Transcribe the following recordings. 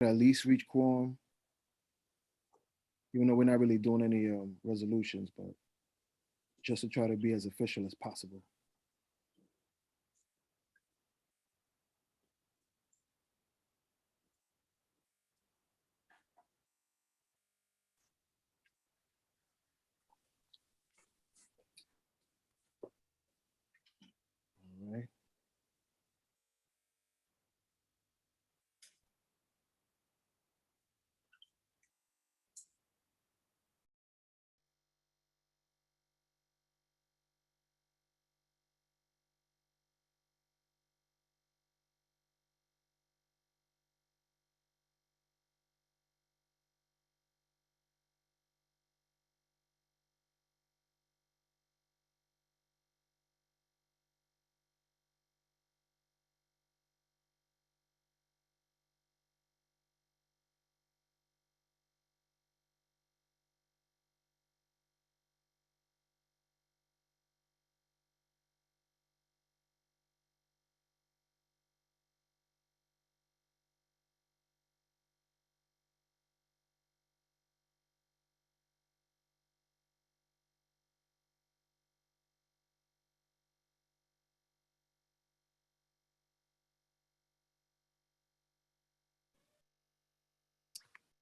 at least reach quorum, even though we're not really doing any resolutions, but just to try to be as official as possible. All right.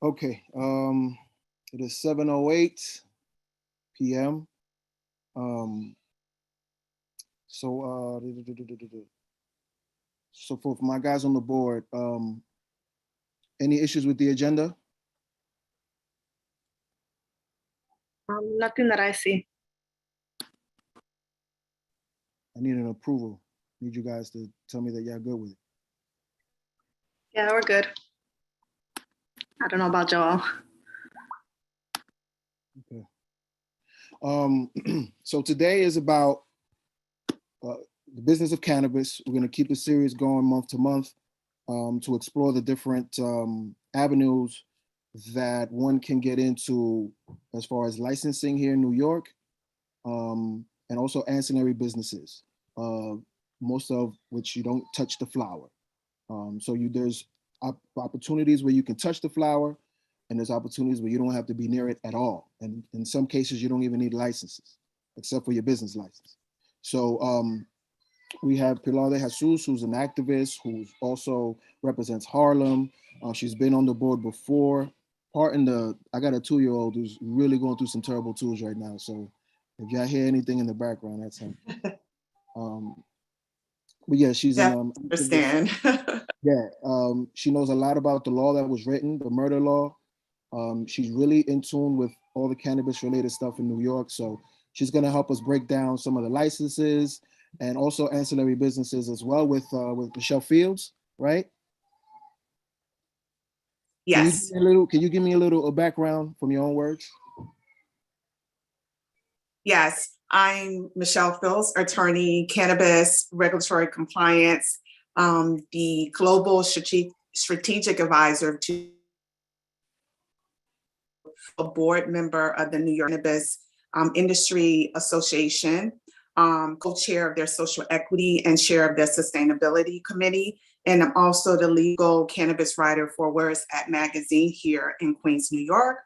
Okay. It is 7:08 p.m. Um, so so for my guys on the board, any issues with the agenda? Nothing that I see. I need an approval. Need you guys to tell me that y'all good with it. Yeah, we're good. I don't know about Joel. Okay. So today is about the business of cannabis. We're going to keep the series going month to month to explore the different avenues that one can get into as far as licensing here in New York, and also ancillary businesses, most of which you don't touch the flower. So there's opportunities where you can touch the flower, and there's opportunities where you don't have to be near it at all. And in some cases, you don't even need licenses, except for your business license. So we have Pilar de Jesus, who's an activist who also represents Harlem. She's been on the board before. I got a 2-year-old who's really going through some terrible tools right now. So if y'all hear anything in the background, that's him. But yeah, she's an understand. Yeah, she knows a lot about the law that was written, the murder law. She's really in tune with all the cannabis related stuff in New York. So she's going to help us break down some of the licenses and also ancillary businesses as well with Michelle Fields, right? Yes. Can you give me a little background from your own words? Yes. I'm Michelle Fields, attorney, cannabis, regulatory compliance, the global strategic advisor to a board member of the New York Cannabis Industry Association, co-chair of their social equity and chair of their sustainability committee. And I'm also the legal cannabis writer for Where It's At magazine here in Queens, New York.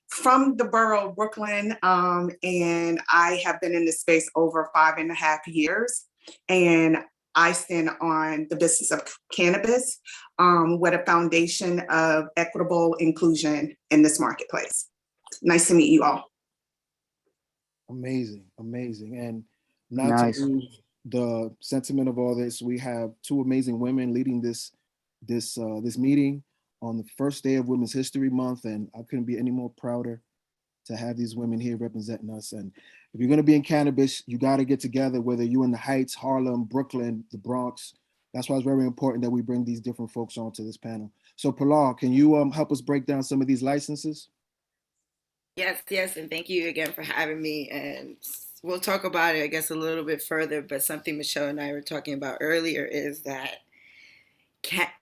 From the borough of Brooklyn, and I have been in this space over 5.5 years. And I stand on the business of cannabis with a foundation of equitable inclusion in this marketplace. Nice to meet you all. Amazing, amazing. And not to lose the sentiment of all this, we have two amazing women leading this meeting on the first day of Women's History Month, and I couldn't be any more prouder to have these women here representing us. And if you're going to be in cannabis, you got to get together, whether you're in the Heights, Harlem, Brooklyn, the Bronx. That's why it's very important that we bring these different folks onto this panel. So Pilar, can you help us break down some of these licenses? Yes, and thank you again for having me. And we'll talk about it, I guess, a little bit further. But something Michelle and I were talking about earlier is that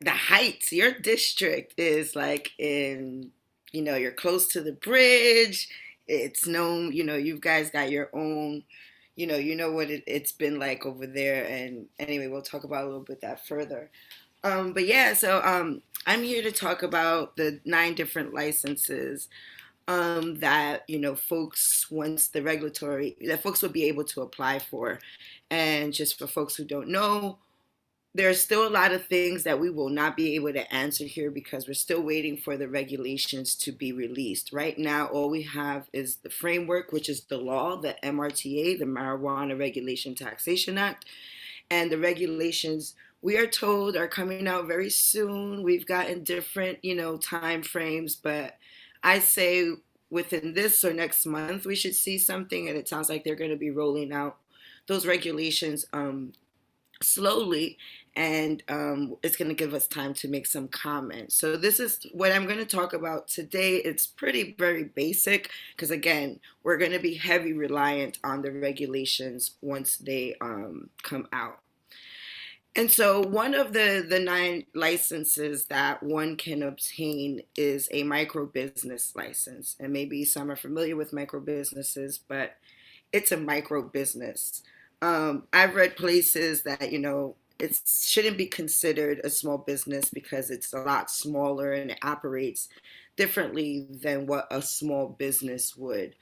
the Heights, your district is like in, you're close to the bridge. It's known, you guys got your own, what it's been like over there. And anyway, we'll talk about a little bit that further. But yeah, so I'm here to talk about the 9 different licenses that folks once the regulatory that folks will be able to apply for. And just for folks who don't know, there's still a lot of things that we will not be able to answer here because we're still waiting for the regulations to be released. Right now, all we have is the framework, which is the law, the MRTA, the Marijuana Regulation Taxation Act, and the regulations we are told are coming out very soon. We've gotten different, time frames, but I say within this or next month we should see something, and it sounds like they're going to be rolling out those regulations slowly, and it's going to give us time to make some comments. So this is what I'm going to talk about today. It's very basic because, again, we're going to be heavy reliant on the regulations once they come out. And so one of the 9 licenses that one can obtain is a micro business license. And maybe some are familiar with micro businesses, but it's a micro business. I've read places that, it shouldn't be considered a small business because it's a lot smaller and it operates differently than what a small business would.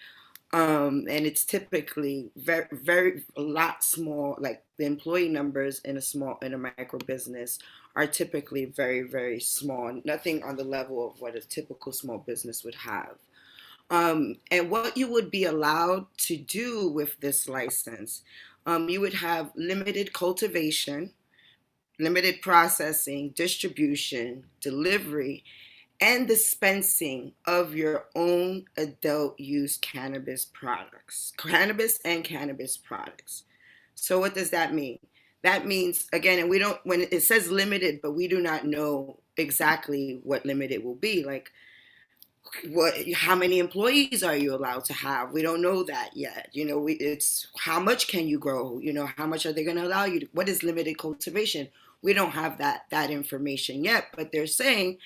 And it's typically very a lot small. Like the employee numbers in a micro business are typically very small. Nothing on the level of what a typical small business would have. And what you would be allowed to do with this license, you would have limited cultivation, limited processing, distribution, delivery, and dispensing of your own adult use cannabis products, cannabis and cannabis products. So what does that mean? That means, again, and we don't, when it says limited, but we do not know exactly what limited will be. Like, how many employees are you allowed to have? We don't know that yet. It's how much can you grow? How much are they going to allow you to, what is limited cultivation? We don't have that information yet, but they're saying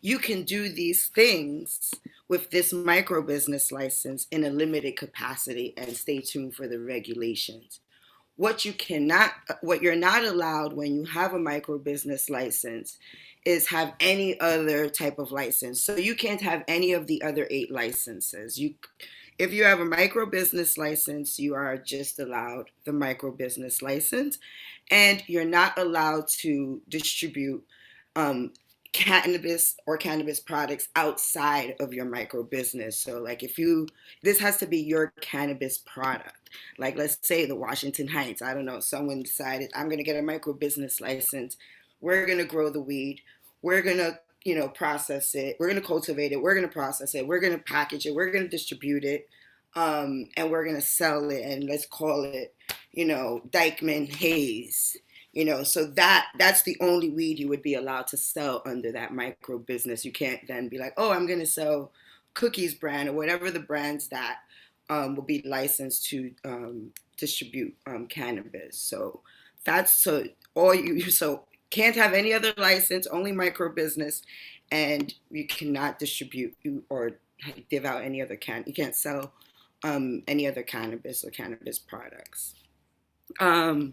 you can do these things with this micro business license in a limited capacity, and stay tuned for the regulations. What you're not allowed when you have a micro business license is have any other type of license. So you can't have any of the other 8 licenses. If you have a micro business license, you are just allowed the micro business license, and you're not allowed to distribute cannabis or cannabis products outside of your micro business. So like this has to be your cannabis product. Like let's say the Washington Heights, I don't know, someone decided I'm going to get a micro business license. We're going to grow the weed. We're going to, process it. We're going to cultivate it. We're going to process it. We're going to package it. We're going to distribute it. And we're going to sell it, and let's call it, Dykeman Hayes. So that's the only weed you would be allowed to sell under that micro business. You can't then be like, oh, I'm going to sell Cookies brand or whatever the brands that will be licensed to distribute cannabis. So so can't have any other license, only micro business, and you cannot distribute or give out any other you can't sell any other cannabis or cannabis products. Yeah,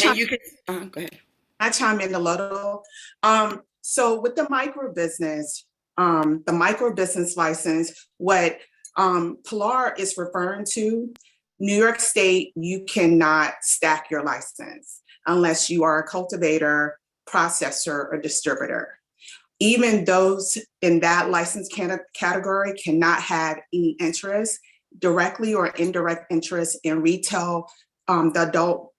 and you can go ahead. I chime in a little. So with the micro business license, what Pilar is referring to, New York State, you cannot stack your license unless you are a cultivator, processor, or distributor. Even those in that license category cannot have any interest, directly or indirect interest in retail, the adult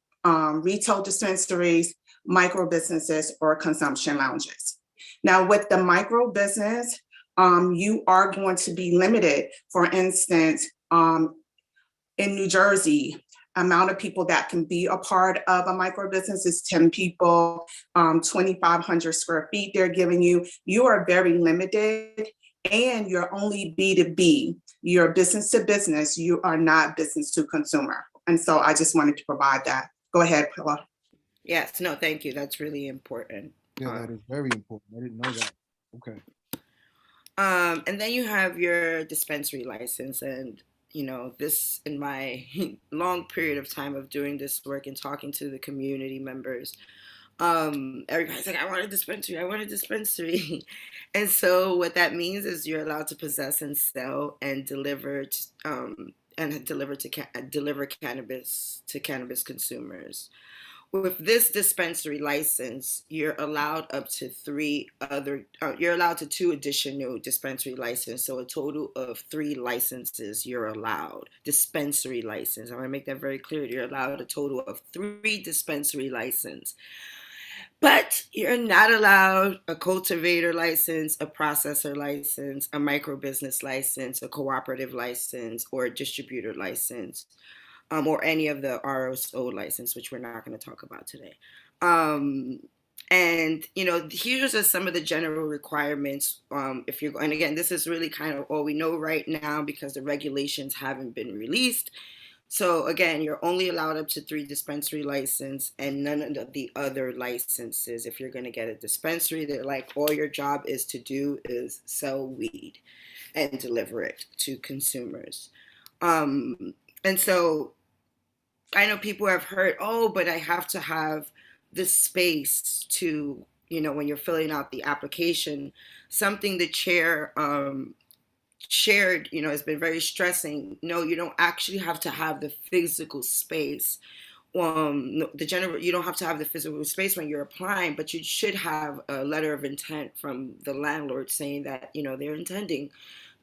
retail dispensaries, micro businesses, or consumption lounges. Now, with the micro business, you are going to be limited. For instance, in New Jersey, amount of people that can be a part of a micro business is 10 people, 2,500 square feet they're giving you. You are very limited, and you're only B2B. You're business to business. You are not business to consumer. And so I just wanted to provide that. Go ahead, Pilar. Yes, no, thank you. That's really important. Yeah, that is very important. I didn't know that. Okay. And then you have your dispensary license, and this, in my long period of time of doing this work and talking to the community members, Everybody's like, I want a dispensary, I want a dispensary. And so what that means is you're allowed to possess and sell and deliver deliver cannabis to cannabis consumers. With this dispensary license, you're allowed up to you're allowed to two additional dispensary licenses. So a total of 3 licenses you're allowed. Dispensary license. I want to make that very clear. You're allowed a total of 3 dispensary licenses. But you're not allowed a cultivator license, a processor license, a micro business license, a cooperative license, or a distributor license, or any of the RSO license, which we're not going to talk about today. And here's just some of the general requirements. If you're, and again, this is really kind of all we know right now because the regulations haven't been released. So again, you're only allowed up to 3 dispensary license and none of the other licenses. If you're going to get a dispensary, that like all your job is to do is sell weed and deliver it to consumers. And so I know people have heard, oh, but I have to have the space to, when you're filling out the application, something the chair shared, has been very stressing. No, you don't actually have to have the physical space. You don't have to have the physical space when you're applying, but you should have a letter of intent from the landlord saying that, they're intending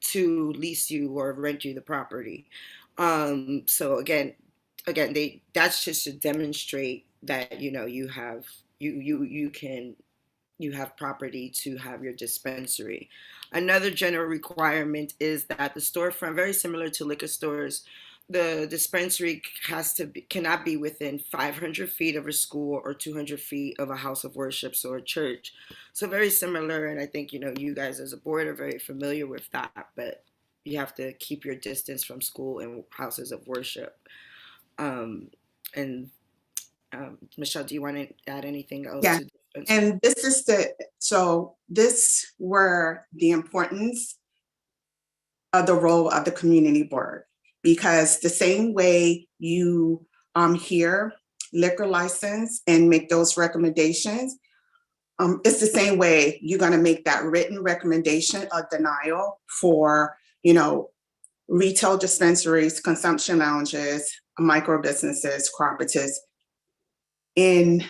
to lease you or rent you the property. So again, that's just to demonstrate that, you have property to have your dispensary. Another general requirement is that the storefront, very similar to liquor stores, the dispensary cannot be within 500 feet of a school or 200 feet of a house of worship, so a church. So very similar, and I think you guys as a board are very familiar with that, but you have to keep your distance from school and houses of worship. And Michelle, do you want to add anything else? Yeah. And this is this where the importance of the role of the community board, because the same way you hear liquor license and make those recommendations, it's the same way you're going to make that written recommendation of denial for, retail dispensaries, consumption lounges, micro businesses, cooperatives in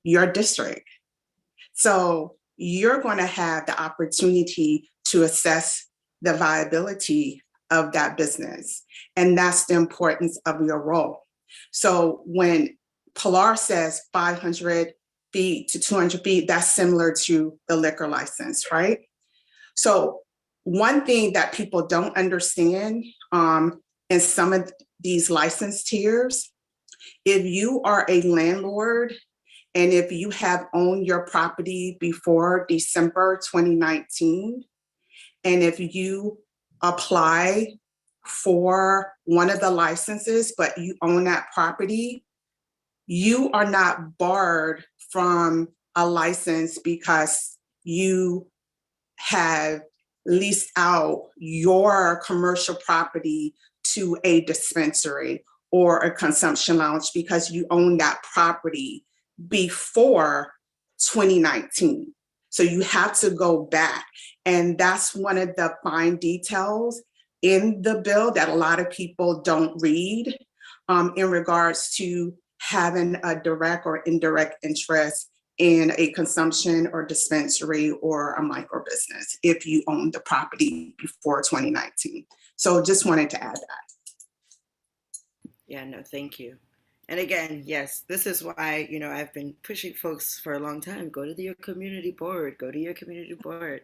your district. So you're going to have the opportunity to assess the viability of that business. And that's the importance of your role. So when Pilar says 500 feet to 200 feet, that's similar to the liquor license, right? So one thing that people don't understand in some of these license tiers, if you are a landlord and if you have owned your property before December 2019, and if you apply for one of the licenses, but you own that property, you are not barred from a license because you have leased out your commercial property to a dispensary or a consumption lounge because you own that property before 2019. So you have to go back. And that's one of the fine details in the bill that a lot of people don't read in regards to having a direct or indirect interest in a consumption or dispensary or a micro business if you own the property before 2019. So just wanted to add that. Yeah, no, thank you. And again, yes, this is why, I've been pushing folks for a long time. Go to your community board. Go to your community board.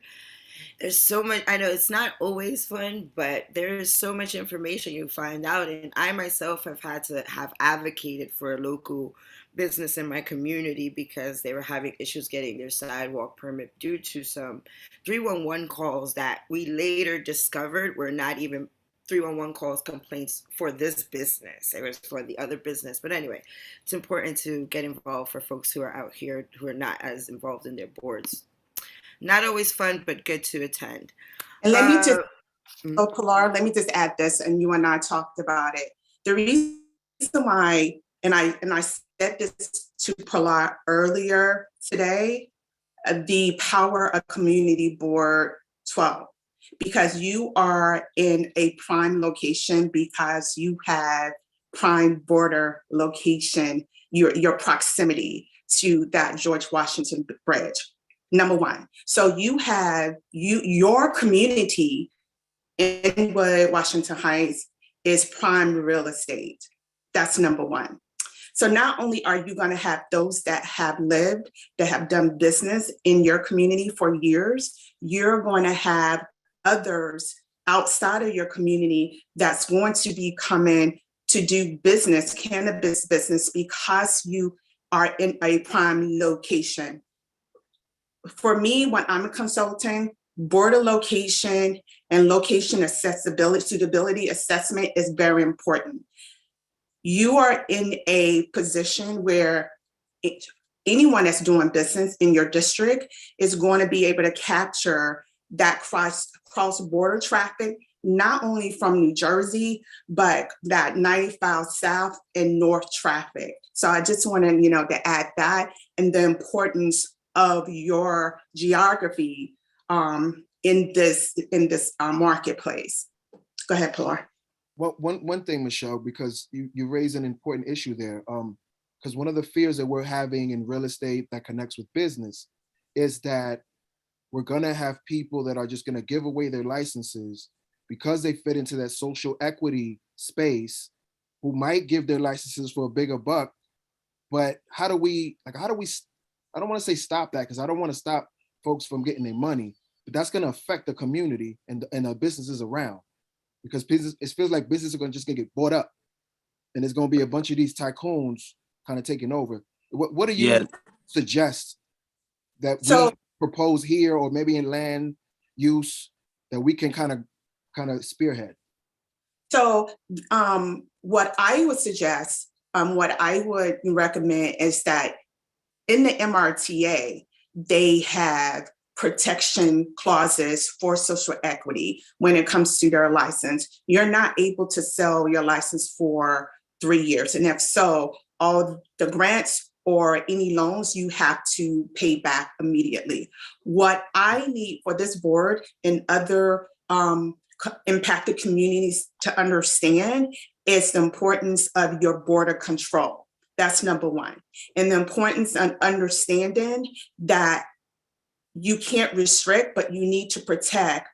There's so much. I know it's not always fun, but there is so much information you find out. And I myself have had to have advocated for a local business in my community because they were having issues getting their sidewalk permit due to some 311 calls that we later discovered were not even 311 calls complaints for this business. It was for the other business. But anyway, it's important to get involved for folks who are out here who are not as involved in their boards. Not always fun, but good to attend. And let me just, Pilar, let me just add this, and you and I talked about it. The reason why I said this to Pilar earlier today, the power of Community Board 12, because you are in a prime location, because you have prime border location, your proximity to that George Washington Bridge, number one. So you have your community in Washington Heights is prime real estate. That's number one. So not only are you going to have those that have lived, that have done business in your community for years, you're going to have others outside of your community that's going to be coming to do business, cannabis business, because you are in a prime location. For me, when I'm consulting, border location and location accessibility, suitability assessment is very important. You are in a position where anyone that's doing business in your district is going to be able to capture that cross-border traffic, not only from New Jersey, but that 95 South and North traffic. So I just wanted, to add that, and the importance of your geography in this marketplace. Go ahead, Pilar. Well, one thing, Michelle, because you raise an important issue there, because one of the fears that we're having in real estate that connects with business is that we're going to have people that are just going to give away their licenses because they fit into that social equity space, who might give their licenses for a bigger buck. But how do we, I don't want to say stop that, because I don't want to stop folks from getting their money, but that's going to affect the community and the businesses around. Because business, it feels like businesses are going to get bought up, and there's going to be a bunch of these tycoons kind of taking over. What do you suggest that we propose here, or maybe in land use, that we can kind of spearhead? So what I would suggest, what I would recommend is that in the MRTA, they have protection clauses for social equity when it comes to their license. You're not able to sell your license for 3 years. And if so, all the grants or any loans you have to pay back immediately. What I need for this board and other impacted communities to understand is the importance of your border control. That's number one. And the importance of understanding that you can't restrict, but you need to protect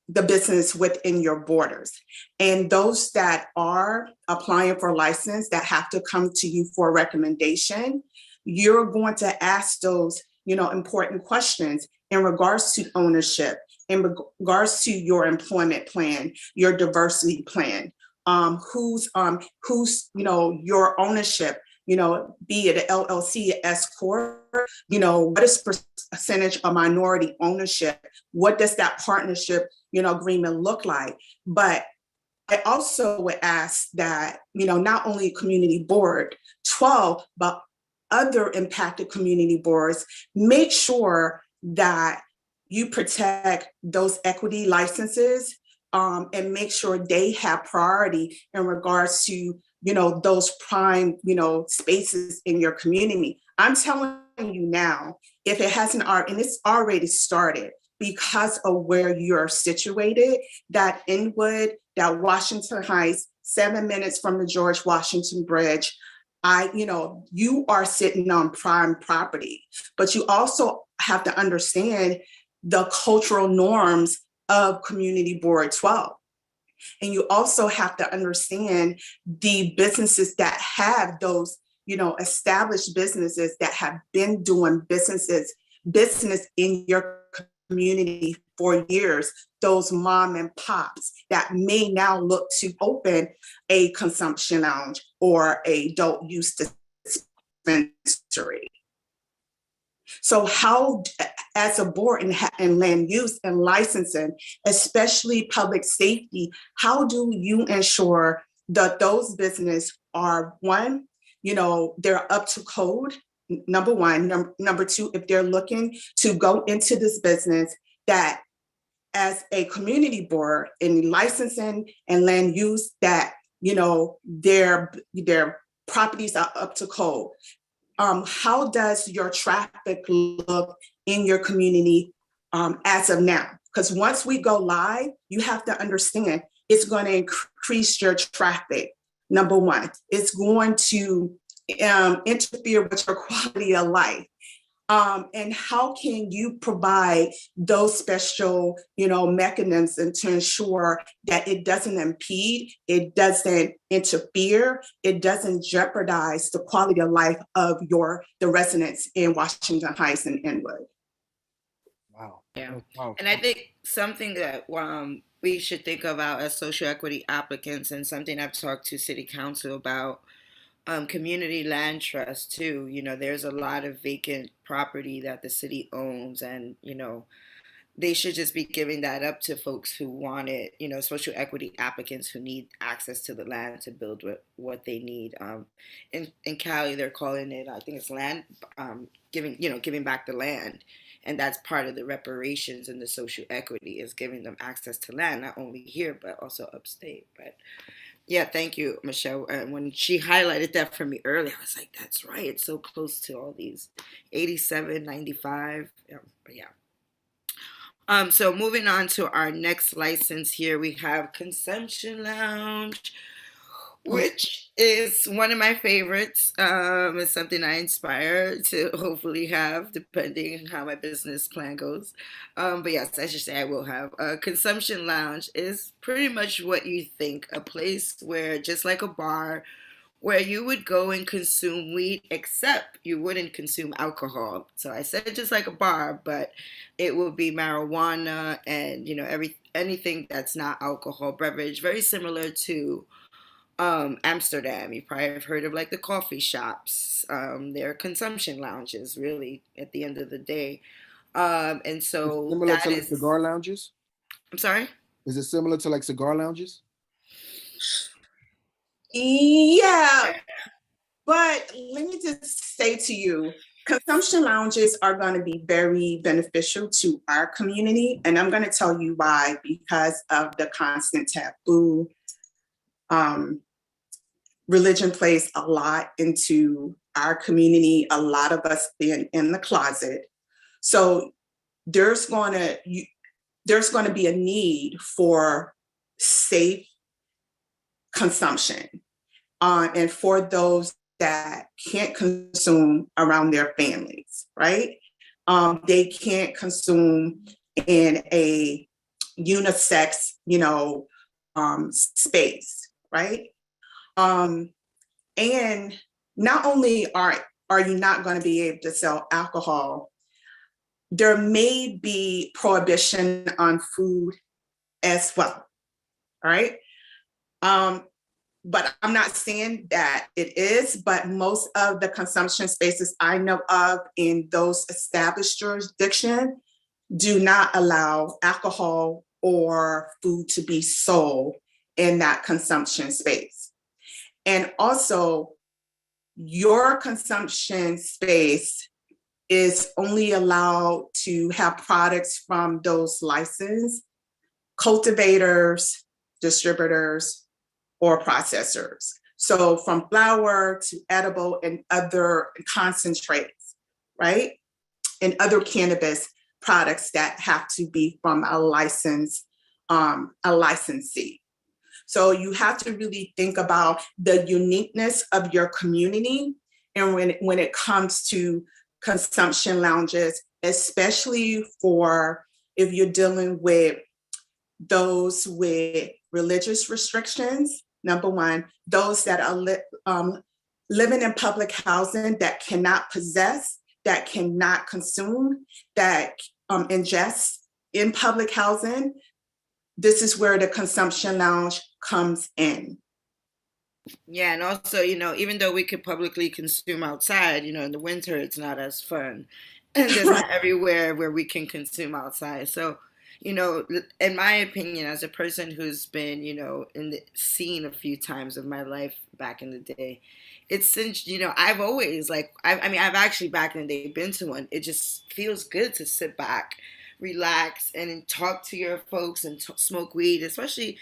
the business within your borders. And those that are applying for a license that have to come to you for a recommendation, you're going to ask those, important questions in regards to ownership, in regards to your employment plan, your diversity plan, who's your ownership, be it an LLC, S corp, what is percentage of minority ownership? What does that partnership, agreement look like? But I also would ask that, not only Community Board 12, but other impacted community boards, make sure that you protect those equity licenses and make sure they have priority in regards to, those prime, spaces in your community. I'm telling you now, if it hasn't already, and it's already started because of where you're situated, that Inwood, that Washington Heights, 7 minutes from the George Washington Bridge, you are sitting on prime property, but you also have to understand the cultural norms of Community Board 12. And you also have to understand the businesses that have those, established businesses that have been doing business in your community for years, those mom and pops that may now look to open a consumption lounge or a adult use dispensary. So how, as a board in land use and licensing, especially public safety, how do you ensure that those businesses are, one, they're up to code, number one. Number two, if they're looking to go into this business, that as a community board in licensing and land use, that, they're properties are up to code. How does your traffic look in your community as of now? Because once we go live, you have to understand it's going to increase your traffic. Number one, it's going to interfere with your quality of life. And how can you provide those special, mechanisms to ensure that it doesn't impede, it doesn't interfere, it doesn't jeopardize the quality of life of the residents in Washington Heights and Inwood? Wow. Yeah. Wow. And I think something that we should think about as social equity applicants, and something I've talked to City Council about, community land trust too. There's a lot of vacant property that the city owns, and they should just be giving that up to folks who want it. Social equity applicants who need access to the land to build what they need. In Cali, they're calling it, I think it's land, giving back the land. And that's part of the reparations and the social equity, is giving them access to land, not only here, but also upstate. But yeah, thank you, Michelle. And when she highlighted that for me earlier, I was like, that's right. It's so close to all these 87, 95. But yeah. So moving on to our next license here, we have Consumption Lounge, which is one of my favorites. It's something I inspire to hopefully have, depending on how my business plan goes. But yes, I should say I will have. Consumption Lounge is pretty much what you think, a place where, just like a bar, where you would go and consume weed, except you wouldn't consume alcohol. So I said just like a bar, but it will be marijuana and anything that's not alcohol beverage, very similar to Amsterdam. You probably have heard of like the coffee shops. They're consumption lounges, really, at the end of the day. And so similar that to like is. cigar lounges? I'm sorry? Is it similar to like cigar lounges? Yeah, but let me just say to you, consumption lounges are going to be very beneficial to our community. And I'm going to tell you why, because of the constant taboo. Religion plays a lot into our community, a lot of us being in the closet. So there's going to be a need for safe consumption. And for those that can't consume around their families, right? They can't consume in a unisex, space, right? And not only are you not going to be able to sell alcohol, there may be prohibition on food as well, all right? But I'm not saying that it is, but most of the consumption spaces I know of in those established jurisdictions do not allow alcohol or food to be sold in that consumption space. And also, your consumption space is only allowed to have products from those licensed cultivators, distributors, or processors. So from flour to edible and other concentrates, right? And other cannabis products that have to be from a licensee. So you have to really think about the uniqueness of your community. And when it comes to consumption lounges, especially for if you're dealing with those with religious restrictions, number one, those that are living in public housing that cannot possess, that cannot consume, that ingest in public housing, this is where the consumption lounge comes in. Yeah, and also, even though we could publicly consume outside, in the winter it's not as fun. And there's not everywhere where we can consume outside. So, in my opinion, as a person who's been, in the scene a few times of my life back in the day, it's since, I've always I've actually back in the day been to one. It just feels good to sit back, relax, and talk to your folks and smoke weed, especially,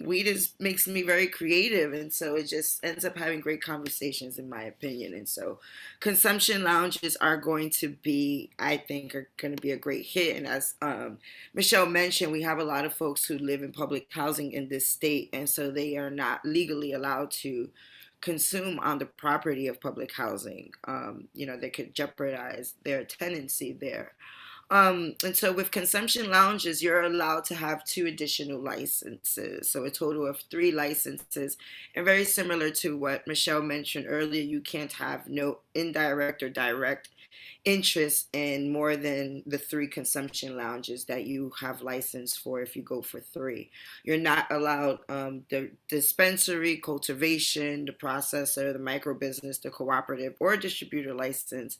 weed is makes me very creative, and so it just ends up having great conversations, in my opinion. And so consumption lounges are going to be, I think, are going to be a great hit. And as Michelle mentioned, we have a lot of folks who live in public housing in this state, and so they are not legally allowed to consume on the property of public housing. They could jeopardize their tenancy there. And so with consumption lounges, you're allowed to have 2 additional licenses, so a total of 3 licenses. And very similar to what Michelle mentioned earlier, you can't have no indirect or direct interest in more than the 3 consumption lounges that you have license for if you go for 3. You're not allowed the dispensary, cultivation, the processor, the micro business, the cooperative, or distributor license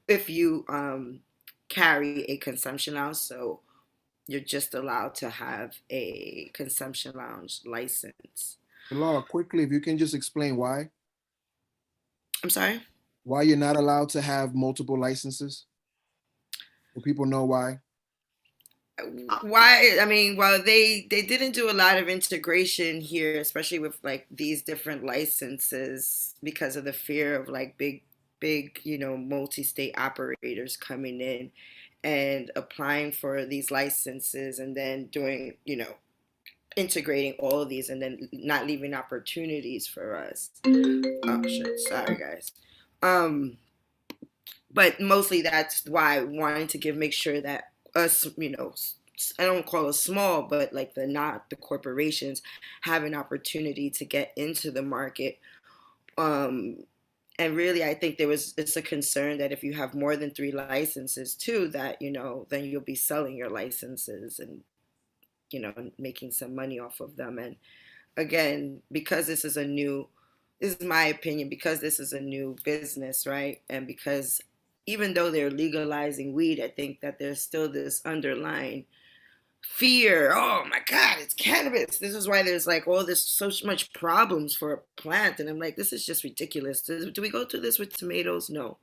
if you carry a consumption lounge. So you're just allowed to have a consumption lounge license. Laura, quickly, if you can just explain I'm sorry? why you're not allowed to have multiple licenses? Do people know why? Why? I mean, well, they didn't do a lot of integration here, especially with like these different licenses, because of the fear of like big, multi-state operators coming in and applying for these licenses, and then doing, integrating all of these and then not leaving opportunities for us. Oh shit, sorry guys. But mostly that's why wanting to make sure that us, I don't call us small, but like the corporations have an opportunity to get into the market. And really, I think it's a concern that if you have more than 3 licenses too, that, then you'll be selling your licenses and, making some money off of them. And again, because this is my opinion, because this is a new business, right? And because even though they're legalizing weed, I think that there's still this underlying fear. Oh my God, it's cannabis. This is why there's like all this so much problems for a plant. And I'm like, this is just ridiculous. Do we go through this with tomatoes? No.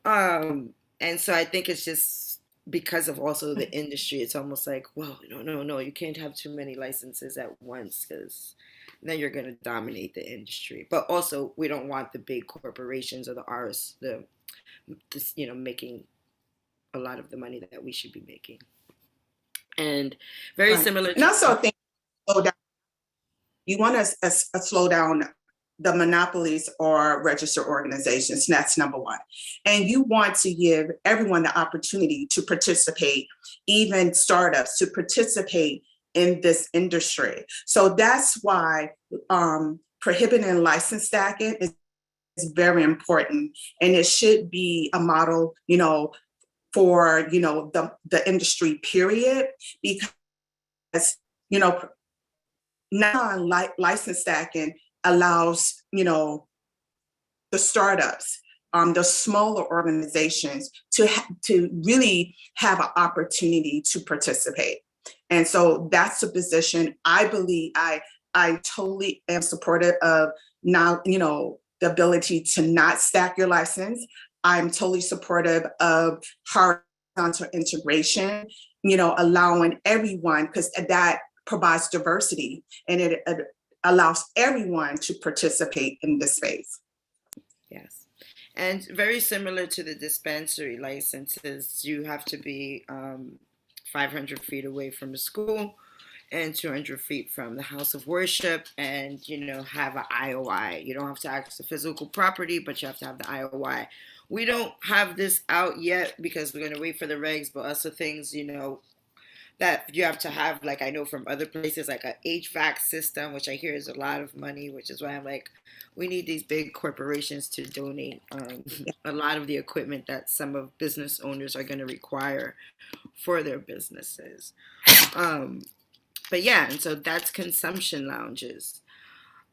And so I think it's just because of also the industry, it's almost like, well, no, you can't have too many licenses at once, because then you're going to dominate the industry. But also, we don't want the big corporations or making a lot of the money that we should be making. And very similar to, and also think slow down. You want to slow down the monopolies or registered organizations. And that's number one. And you want to give everyone the opportunity to participate, even startups to participate in this industry. So that's why prohibiting license stacking is very important. And it should be a model, for, the industry period, because, license stacking allows, the startups, the smaller organizations to really have an opportunity to participate. And so that's the position I believe I totally am supportive of now, the ability to not stack your license. I'm totally supportive of horizontal integration, allowing everyone, because that provides diversity and it allows everyone to participate in this space. yes. And very similar to the dispensary licenses, you have to be 500 feet away from the school and 200 feet from the house of worship, and have an IOI. You don't have to access the physical property, but you have to have the IOI. We don't have this out yet because we're going to wait for the regs, but also things, that you have to have, like I know from other places, like a HVAC system, which I hear is a lot of money, which is why I'm like, we need these big corporations to donate a lot of the equipment that some of business owners are going to require for their businesses. But yeah, and so that's consumption lounges,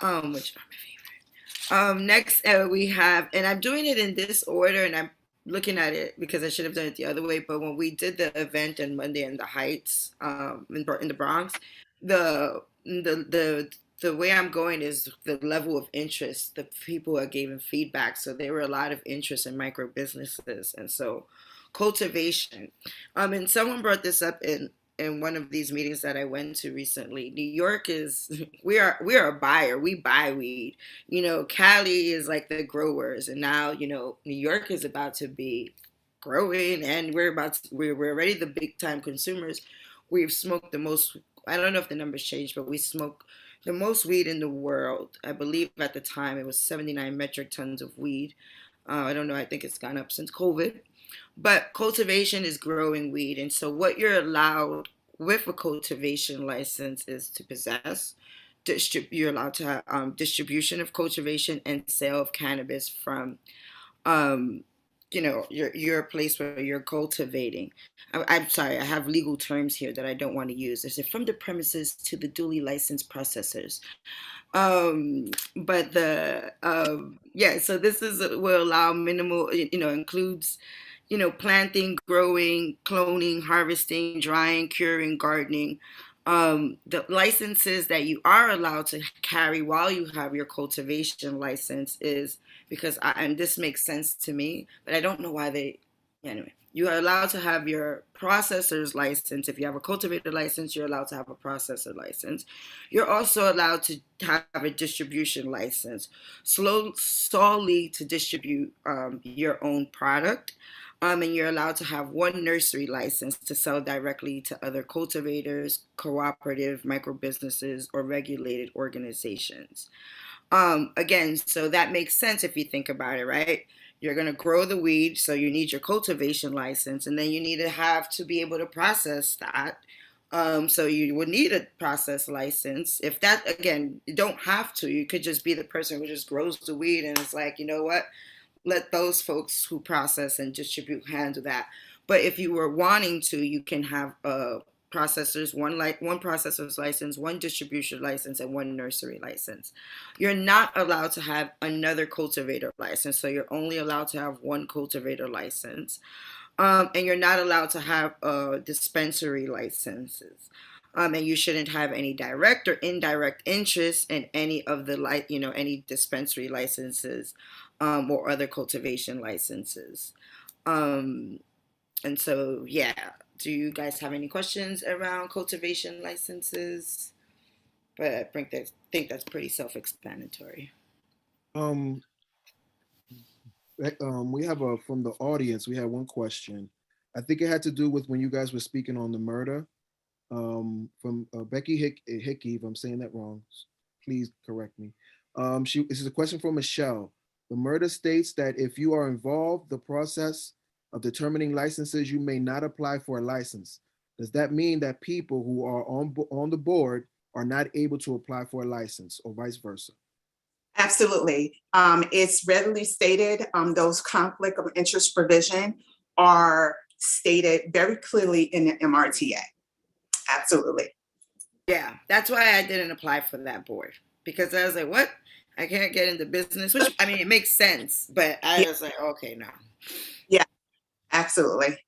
which are my favorite. Next, we have, and I'm doing it in this order, and I'm looking at it because I should have done it the other way. But when we did the event on Monday in the Heights, in the Bronx, the way I'm going is the level of interest. The people are giving feedback, so there were a lot of interest in micro businesses, and so cultivation. And someone brought this up in in one of these meetings that I went to recently, New York is we are a buyer. We buy weed. Cali is like the growers, and now New York is about to be growing, and we're already the big time consumers. We've smoked the most. I don't know if the numbers changed, but we smoke the most weed in the world. I believe at the time it was 79 metric tons of weed. I don't know. I think it's gone up since COVID. But cultivation is growing weed. And so, what you're allowed with a cultivation license is to possess, you're allowed to have distribution of cultivation and sale of cannabis from your place where you're cultivating. I'm sorry, I have legal terms here that I don't want to use. I said from the premises to the duly licensed processors. But yeah, so this is will allow minimal, includes, planting, growing, cloning, harvesting, drying, curing, gardening. The licenses that you are allowed to carry while you have your cultivation license is and this makes sense to me, but I don't know why anyway, you are allowed to have your processor's license. If you have a cultivator license, you're allowed to have a processor license. You're also allowed to have a distribution license, solely to distribute your own product. And you're allowed to have one nursery license to sell directly to other cultivators, cooperative micro businesses, or regulated organizations. Again, so that makes sense if you think about it, right? You're going to grow the weed, so you need your cultivation license, and then you need to be able to process that. So you would need a process license. If that, again, you don't have to. You could just be the person who just grows the weed, and it's like, you know what? Let those folks who process and distribute handle that. But if you were wanting to, you can have processors, one processor's license, one distribution license, and one nursery license. You're not allowed to have another cultivator license, so you're only allowed to have one cultivator license. And you're not allowed to have dispensary licenses. And you shouldn't have any direct or indirect interest in any of the any dispensary licenses or other cultivation licenses. And so, yeah. Do you guys have any questions around cultivation licenses? But I think that's pretty self-explanatory. We have from the audience, we had one question. I think it had to do with when you guys were speaking on the murder. From Becky Hickey, if I'm saying that wrong, please correct me. This is a question from Michelle. The murder states that if you are involved, the process of determining licenses, you may not apply for a license. Does that mean that people who are on the board are not able to apply for a license, or vice versa? Absolutely. It's readily stated. Those conflict of interest provision are stated very clearly in the MRTA. Absolutely. Yeah, that's why I didn't apply for that board, because I was like, what? I can't get into business, which, I mean, it makes sense, but I was like, okay, no. Yeah, absolutely.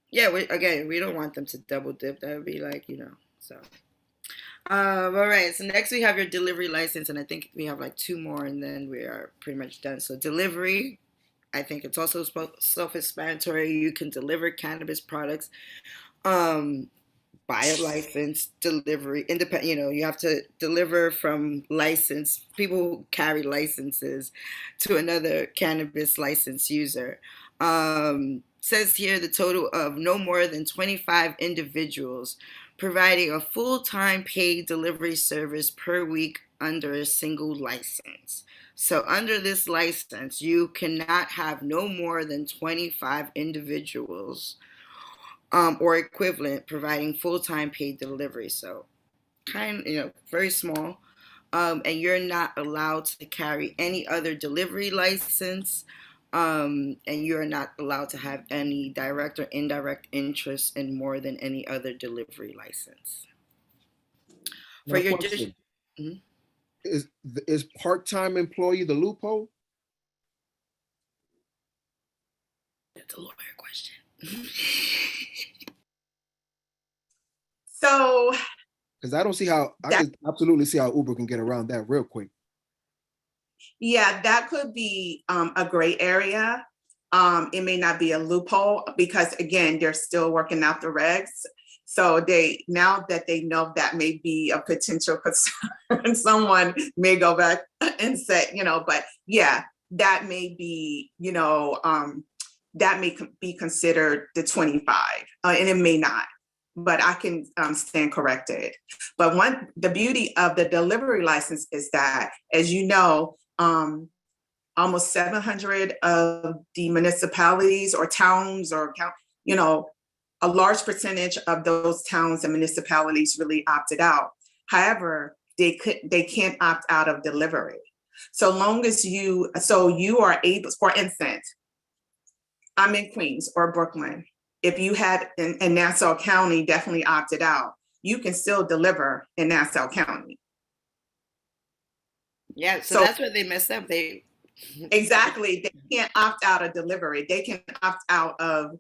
Yeah, we don't want them to double dip. That would be like, so. All right, so next we have your delivery license, and I think we have like two more, and then we are pretty much done. So delivery, I think it's also self-explanatory. You can deliver cannabis products, buy a license, delivery, independent. You have to deliver from licensed people who carry licenses to another cannabis license user. Says here the total of no more than 25 individuals providing a full-time paid delivery service per week under a single license. So under this license, you cannot have no more than 25 individuals or equivalent providing full-time paid delivery. So very small. And you're not allowed to carry any other delivery license. And you're not allowed to have any direct or indirect interest in more than any other delivery license. For your is part-time employee the loophole? That's a lawyer question. So, because I don't see how I can absolutely see how Uber can get around that real quick. Yeah, that could be a gray area. It may not be a loophole because, again, they're still working out the regs. So now that they know that may be a potential concern, someone may go back and say, but yeah, that may be, that may be considered the 25, and it may not, but I can stand corrected. But the beauty of the delivery license is that, as you know, almost 700 of the municipalities or towns a large percentage of those towns and municipalities really opted out. However, they can't opt out of delivery. So long as you are able, for instance, I'm in Queens or Brooklyn. If you had in Nassau County definitely opted out, you can still deliver in Nassau County. Yeah, so that's where they messed up. Exactly. They can't opt out of delivery. They can opt out of,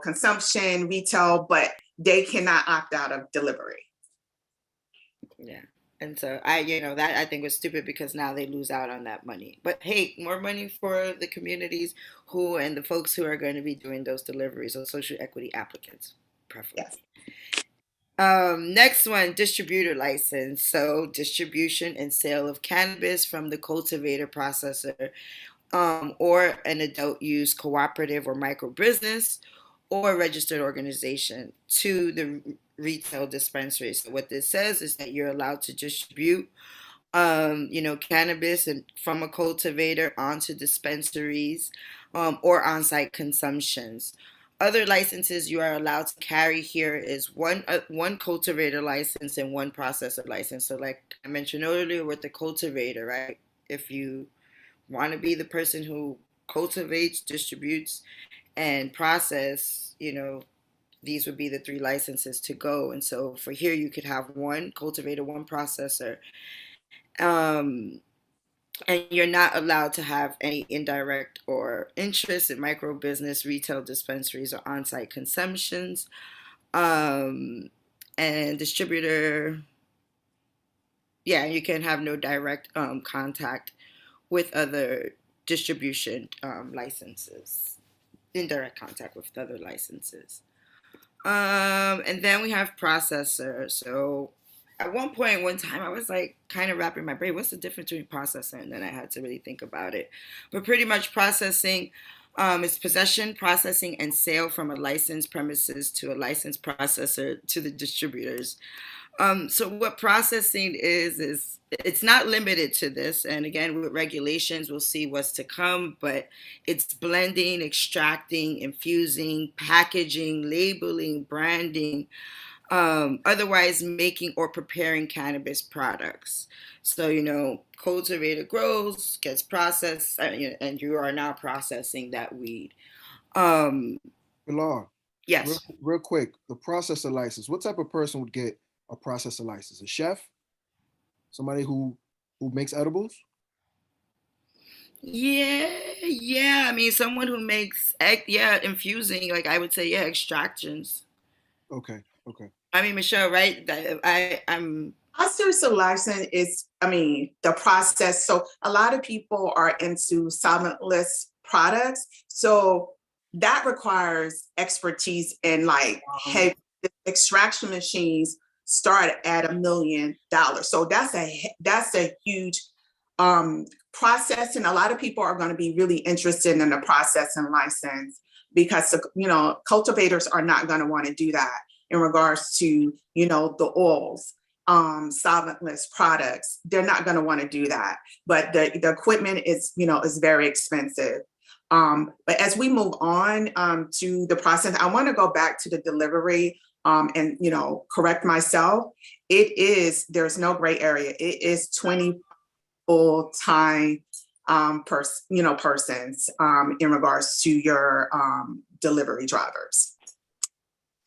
consumption, retail, but they cannot opt out of delivery. Yeah. And so that I think was stupid because now they lose out on that money. But hey, more money for the communities and the folks who are going to be doing those deliveries, those social equity applicants, preferably. Yes. Next one, distributor license. So distribution and sale of cannabis from the cultivator, processor, or an adult use cooperative or micro business or registered organization to the retail dispensary. So what this says is that you're allowed to distribute cannabis and from a cultivator onto dispensaries or on-site consumptions. Other licenses you are allowed to carry here is one cultivator license and one processor license. So like I mentioned earlier with the cultivator, right? If you want to be the person who cultivates, distributes, and process, these would be the 3 licenses to go. And so for here, you could have one cultivator, one processor. And you're not allowed to have any indirect or interest in micro business, retail dispensaries, or on-site consumptions. And distributor, yeah, you can have no direct contact with other distribution licenses, indirect contact with other licenses. And then we have processor. So at one time, I was like kind of wrapping my brain, what's the difference between processor? And then I had to really think about it. But pretty much processing is possession, processing, and sale from a licensed premises to a licensed processor to the distributors. So what processing is it's not limited to this. And again, with regulations, we'll see what's to come, but it's blending, extracting, infusing, packaging, labeling, branding, otherwise making or preparing cannabis products. So, cultivator grows, gets processed, and you are now processing that weed. Pilar, Yes. real quick, the processor license. What type of person would get a processor license? A chef? Somebody who makes edibles? Yeah. I mean, someone who makes infusing. Like I would say, extractions. Okay. I mean, Michelle, right? I'm. Processor license is, the process. So a lot of people are into solventless products. So that requires expertise in heavy extraction machines start at $1 million. So that's a huge process. And a lot of people are going to be really interested in the processing license because, cultivators are not going to want to do that in regards to, the oils, solventless products. They're not going to want to do that. But the equipment is very expensive. But as we move on to the process, I want to go back to the delivery and correct myself. There's no gray area. It is 20 full-time persons in regards to your delivery drivers.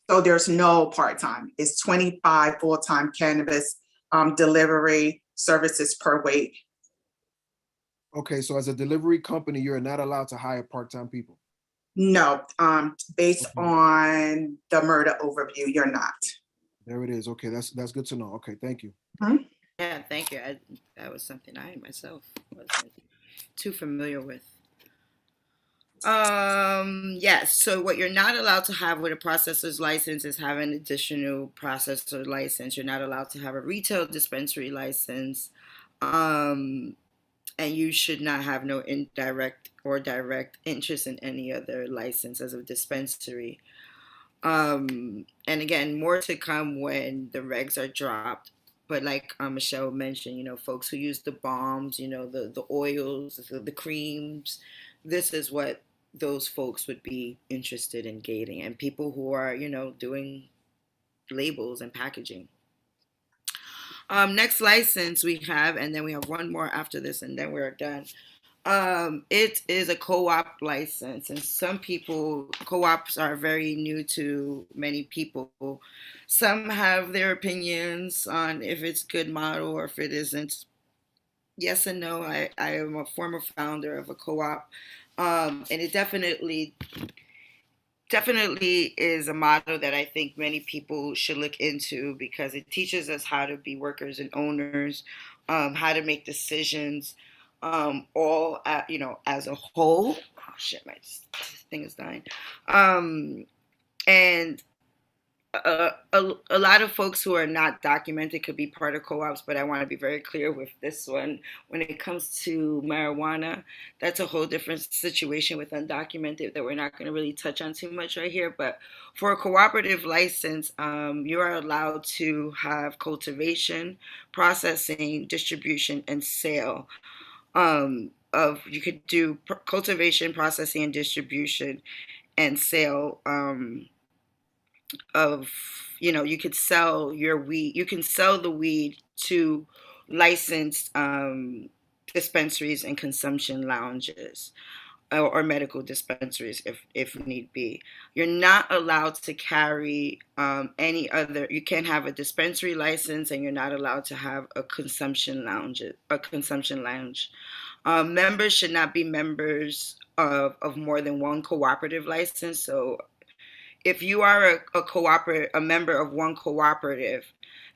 So there's no part-time. It's 25 full-time cannabis delivery services per week. Okay, so as a delivery company, you're not allowed to hire part-time people? No, based on the murder overview, you're not. There it is. Okay, that's good to know. Okay, thank you. Yeah, thank you. That was something I myself wasn't too familiar with. Yes. So what you're not allowed to have with a processor's license is have an additional processor license. You're not allowed to have a retail dispensary license. Um, and you should not have no indirect or direct interest in any other license as a dispensary. And again, more to come when the regs are dropped. But like Michelle mentioned, folks who use the balms, the oils, the creams, this is what those folks would be interested in gating, and people who are, doing labels and packaging. Next license we have, and then we have one more after this, and then we're done. It is a co-op license, and some people, co-ops are very new to many people. Some have their opinions on if it's a good model or if it isn't. Yes and no. I am a former founder of a co-op, and it definitely is a model that I think many people should look into because it teaches us how to be workers and owners, how to make decisions, all at, as a whole. Oh shit, my thing is dying. And a lot of folks who are not documented could be part of co-ops, but I want to be very clear with this one. When it comes to marijuana, that's a whole different situation with undocumented that we're not going to really touch on too much right here. But for a cooperative license, you are allowed to have cultivation, processing, distribution, and sale. You could do cultivation, processing, and distribution and sale. Of you could sell your weed, you can sell the weed to licensed dispensaries and consumption lounges, or medical dispensaries if need be. You're not allowed to carry any other, you can't have a dispensary license, and you're not allowed to have a consumption lounge. Members should not be members of more than one cooperative license. So if you are a member of one cooperative,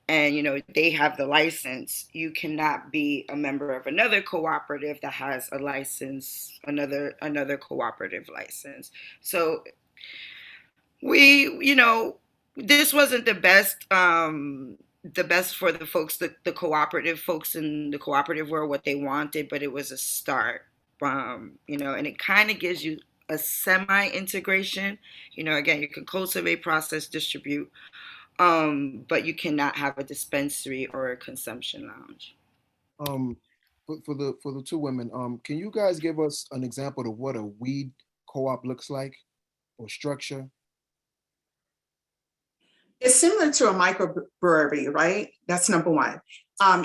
and they have the license, you cannot be a member of another cooperative that has a license, another cooperative license. So this wasn't the best for the folks, the cooperative folks in the cooperative world, what they wanted, but it was a start. And it kind of gives you a semi-integration. Again, you can cultivate, process, distribute, but you cannot have a dispensary or a consumption lounge. Um, for the two women, can you guys give us an example of what a weed co-op looks like or structure? It's similar to a microbrewery, right? That's number one.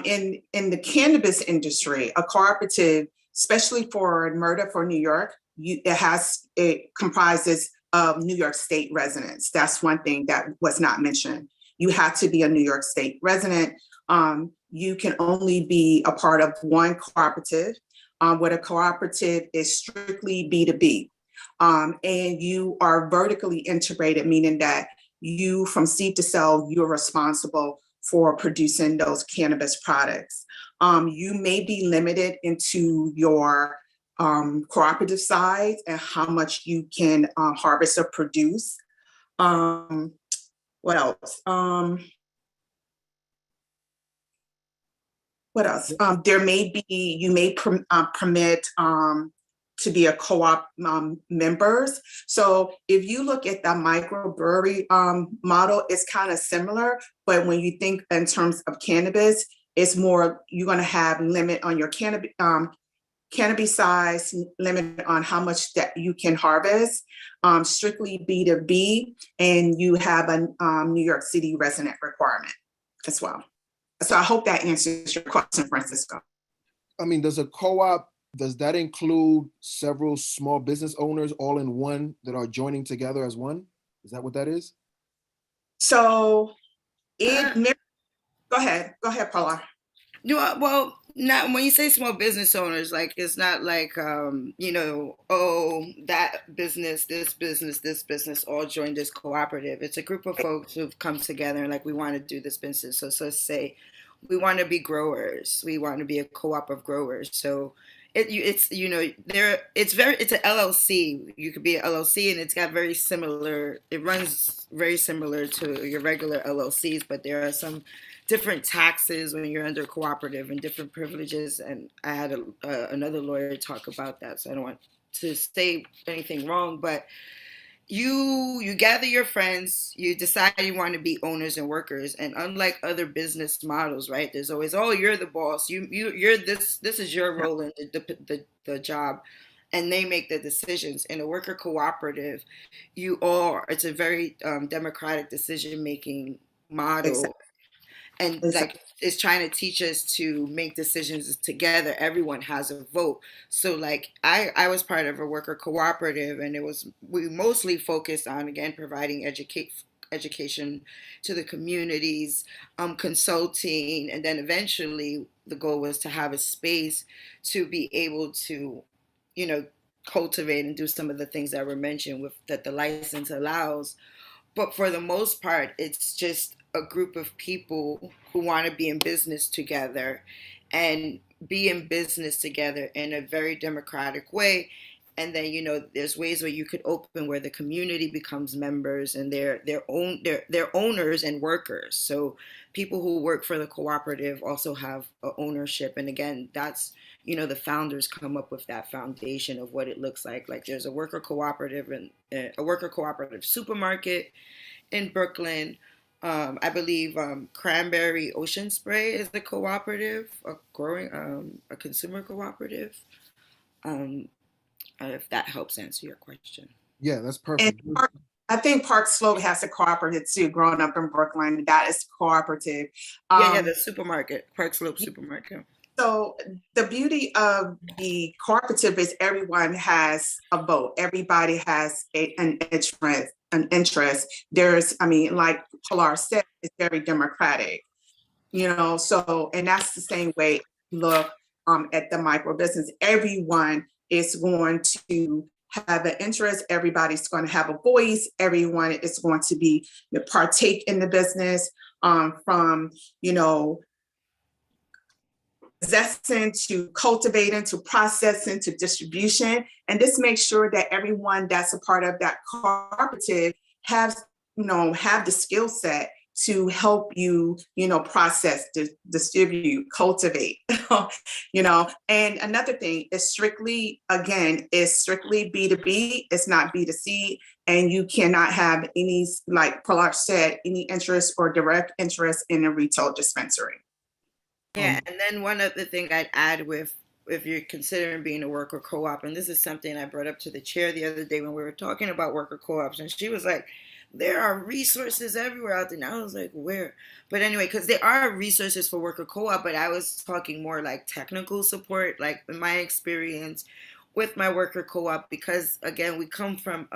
In the cannabis industry, a cooperative, especially for MRTA for New York, it comprises of New York State residents. That's one thing that was not mentioned. You have to be a New York State resident. You can only be a part of one cooperative. What a cooperative is strictly B2B. And you are vertically integrated, meaning that you, from seed to sale, you're responsible for producing those cannabis products. You may be limited into your cooperative size and how much you can harvest or produce. What else? What else? You may permit to be a co-op members. So if you look at the microbrewery model, it's kind of similar, but when you think in terms of cannabis, it's more, you're gonna have limit on your cannabis size, limit on how much that you can harvest, strictly B2B, and you have a New York City resident requirement as well. So I hope that answers your question, Francisco. I mean, does that include several small business owners all in one that are joining together as one? Is that what that is? So go ahead, Paula. No, well, not when you say small business owners, like it's not like that business, this business all joined this cooperative. It's a group of folks who've come together and like we want to do this business. So let's say we want to be growers. We want to be a co-op of growers. So it's there it's an LLC. You could be an LLC, and it's got very similar. It runs very similar to your regular LLCs, but there are some different taxes when you're under cooperative and different privileges. And I had another lawyer talk about that, so I don't want to say anything wrong, but you gather your friends, you decide you want to be owners and workers, and unlike other business models, right, there's always, oh, you're the boss, you're this is your role in the job, and they make the decisions. In a worker cooperative, it's a very democratic decision making model, Exactly. and like it's trying to teach us to make decisions together. Everyone has a vote. So like I was part of a worker cooperative, and we mostly focused on, again, providing education to the communities, consulting, and then eventually the goal was to have a space to be able to, you know, cultivate and do some of the things that were mentioned with that the license allows. But for the most part, it's just a group of people who want to be in business together and be in business together in a very democratic way. And then, there's ways where you could open where the community becomes members, and they're owners and workers. So people who work for the cooperative also have ownership. And again, that's, the founders come up with that foundation of what it looks like. Like there's a worker cooperative and a worker cooperative supermarket in Brooklyn. I believe Cranberry Ocean Spray is the cooperative, a consumer cooperative. If that helps answer your question. Yeah, that's And perfect. I think Park Slope has a cooperative too. Growing up in Brooklyn, that is cooperative. Yeah, the supermarket, Park Slope supermarket. So the beauty of the cooperative is everyone has a vote. Everybody has an interest. There's, like Pilar said, it's very democratic. So, and that's the same way look at the micro business. Everyone is going to have an interest. Everybody's going to have a voice. Everyone is going to be partake in the business, from possessing to cultivating to processing to distribution. And this makes sure that everyone that's a part of that cooperative have the skill set to help you, process, distribute, cultivate, And another thing is strictly B2B. It's not B2C. And you cannot have any, like Pilar said, any interest or direct interest in a retail dispensary. Yeah, and then one other thing I'd add if you're considering being a worker co-op, and this is something I brought up to the chair the other day when we were talking about worker co-ops, and she was like, there are resources everywhere out there. And I was like, where? But anyway, because there are resources for worker co-op, but I was talking more like technical support, like in my experience with my worker co-op, because again, we come from,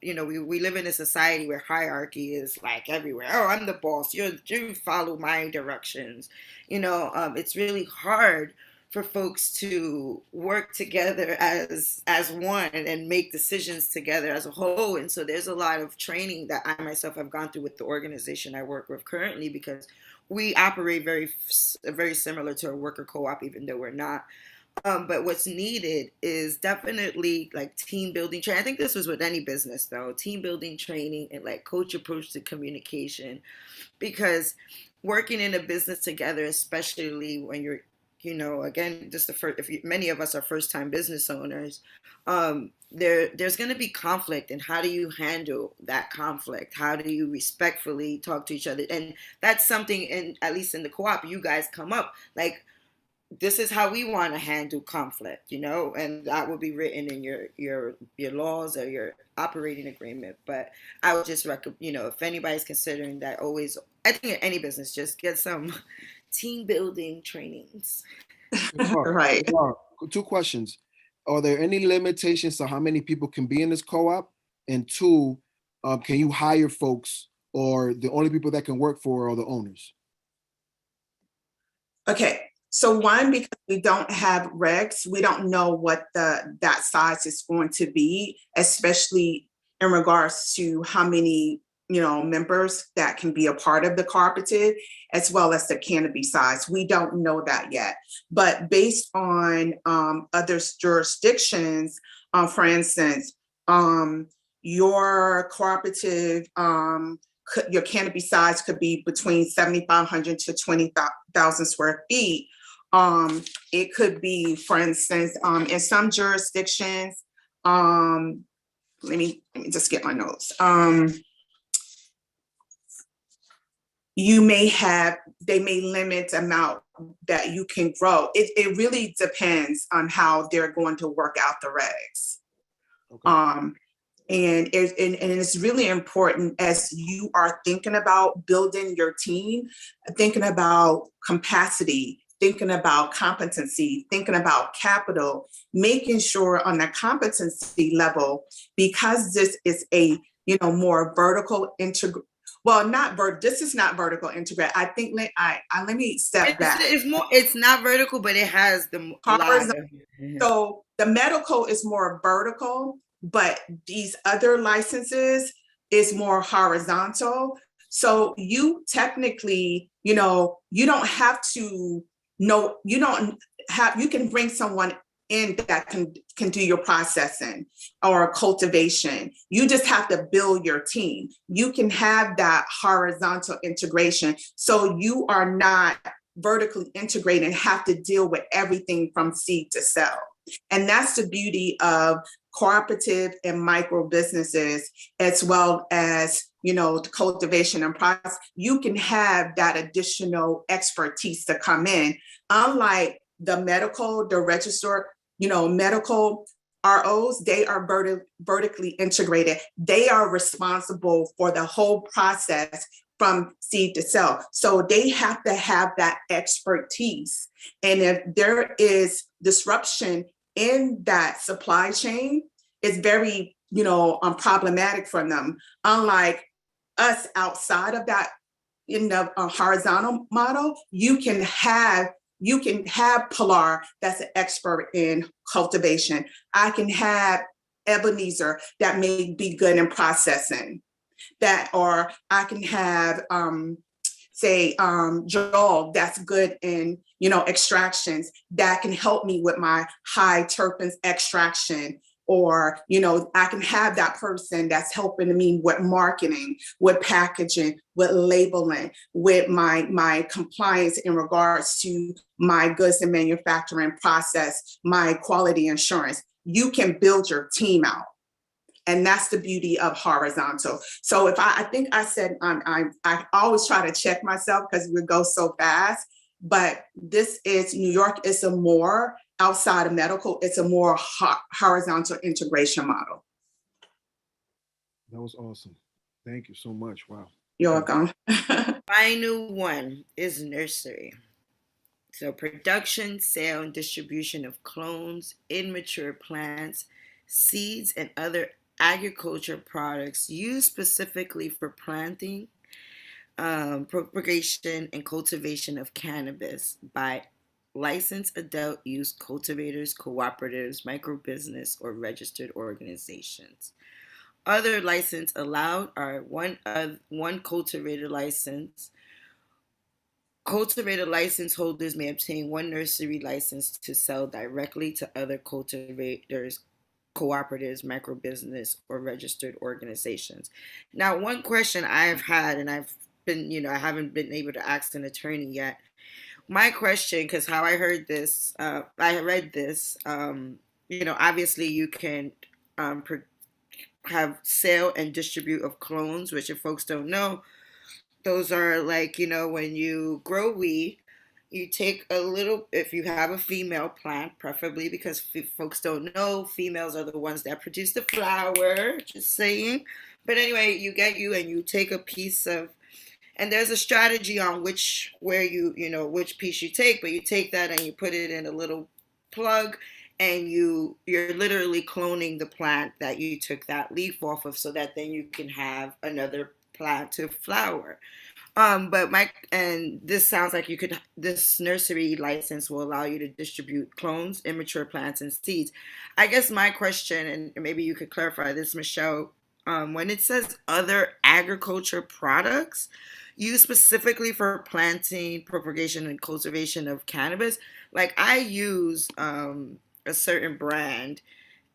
we live in a society where hierarchy is like everywhere. Oh, I'm the boss. You follow my directions. It's really hard for folks to work together as one and make decisions together as a whole. And so there's a lot of training that I myself have gone through with the organization I work with currently, because we operate very, very similar to a worker co-op, even though we're not. But what's needed is definitely like team building training. I think this was with any business though, team building training and like coach approach to communication, because working in a business together, especially when you're, again, just many of us are first time business owners, there's going to be conflict. And how do you handle that conflict? How do you respectfully talk to each other? And that's something, at least in the co-op, you guys come up like, this is how we want to handle conflict, and that will be written in your laws or your operating agreement. But I would just recommend, if anybody's considering that, always, I think in any business, just get some team building trainings. Right. Two questions. Are there any limitations to how many people can be in this co-op? And two, can you hire folks, or the only people that can work for are the owners? Okay. So one, because we don't have regs, we don't know what that size is going to be, especially in regards to how many members that can be a part of the cooperative, as well as the canopy size. We don't know that yet, but based on other jurisdictions, for instance, your cooperative, your canopy size could be between 7,500 to 20,000 square feet. It could be, for instance, in some jurisdictions, let me just get my notes. They may limit the amount that you can grow. It really depends on how they're going to work out the regs. Okay. And it's really important as you are thinking about building your team, thinking about capacity, thinking about competency, thinking about capital, making sure on the competency level, because this is a more vertical integration. Well, this is not vertical integrate. I think let me step back. It's not vertical, but it has the horizontal. So the medical is more vertical, but these other licenses is more horizontal. So you technically, you don't have to know, you can bring someone in that can do your processing or cultivation. You just have to build your team. You can have that horizontal integration, so you are not vertically integrated and have to deal with everything from seed to sell. And that's the beauty of cooperative and micro businesses, as well as the cultivation and process. You can have that additional expertise to come in, unlike the medical, the registered, medical ROs. They are vertically integrated. They are responsible for the whole process from seed to sell. So they have to have that expertise. And if there is disruption in that supply chain, it's very, problematic for them. Unlike us outside of that, in the horizontal model, you can have Pilar that's an expert in cultivation. I can have Ebenezer that may be good in processing. Or I can have Joel that's good in extractions, that can help me with my high terpenes extraction. Or I can have that person that's helping me with marketing, with packaging, with labeling, with my compliance in regards to my goods and manufacturing process, my quality assurance. You can build your team out. And that's the beauty of horizontal. So if I think I said, I always try to check myself because we go so fast, but New York is a more, outside of medical, it's a more horizontal integration model. That was awesome. Thank you so much. Wow. You're welcome. Final one is nursery. So production, sale, and distribution of clones, immature plants, seeds, and other agriculture products used specifically for planting, propagation, and cultivation of cannabis by licensed adult use cultivators, cooperatives, microbusiness, or registered organizations. Other license allowed are one cultivator license. Cultivator license holders may obtain one nursery license to sell directly to other cultivators, cooperatives, microbusiness, or registered organizations. Now, one question I've had, and I haven't been able to ask an attorney yet. My question, because how I heard this, I read this, obviously you can have sale and distribute of clones, which if folks don't know, those are like, when you grow weed, you take a little, if you have a female plant, preferably, because folks don't know, females are the ones that produce the flower, just saying. But anyway, you take a piece of, and there's a strategy on which piece you take, but you take that and you put it in a little plug, and you're literally cloning the plant that you took that leaf off of, so that then you can have another plant to flower. And this sounds like this nursery license will allow you to distribute clones, immature plants, and seeds. I guess my question, and maybe you could clarify this, Michelle, when it says other agriculture products used specifically for planting, propagation, and cultivation of cannabis. Like I use a certain brand,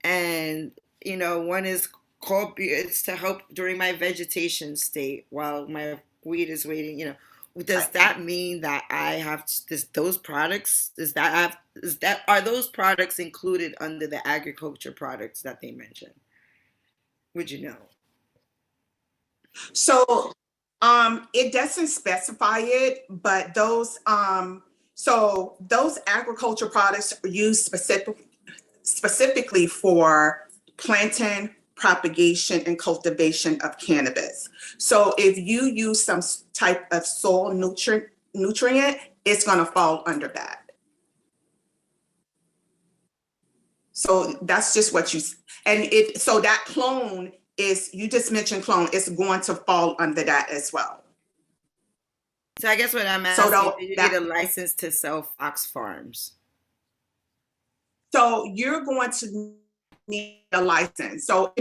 and one is called, it's to help during my vegetation state while my weed is waiting. Does that mean that I have those products? Are those products included under the agriculture products that they mentioned? Would you know? So it doesn't specify it, but those agriculture products are used specifically for planting, propagation, and cultivation of cannabis. So if you use some type of soil nutrient, it's going to fall under that. So that's just what so that clone is, you just mentioned clone, it's going to fall under that as well. So I guess what I'm asking, do you need a license to sell Fox Farms? So you're going to need a license. So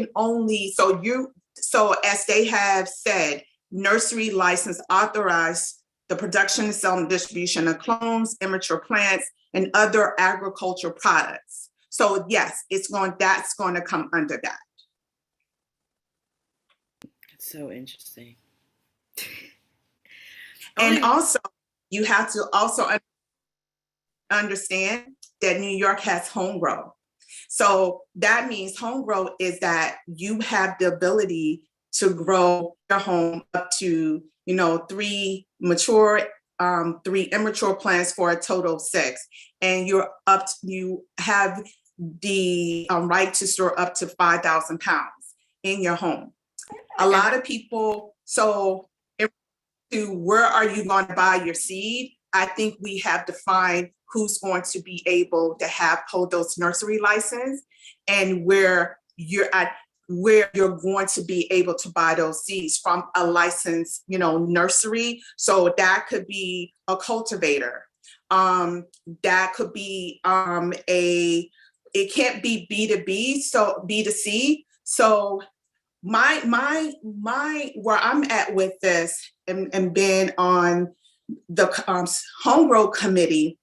as they have said, nursery license authorized the production, sale, and distribution of clones, immature plants, and other agricultural products. So yes, that's going to come under that. So interesting. And also, you have to also understand that New York has home grow. So that means home grow is that you have the ability to grow your home up to, 3 mature, 3 immature plants for a total of 6. And you have the right to store up to 5,000 pounds in your home. A lot of people, to where are you going to buy your seed? I think we have to find who's going to be able to hold those nursery license, and where you're going to be able to buy those seeds from a licensed, nursery. So that could be a cultivator. That could be it can't be B2B, so B2C. So my where I'm at with this, and been on the home grow committee,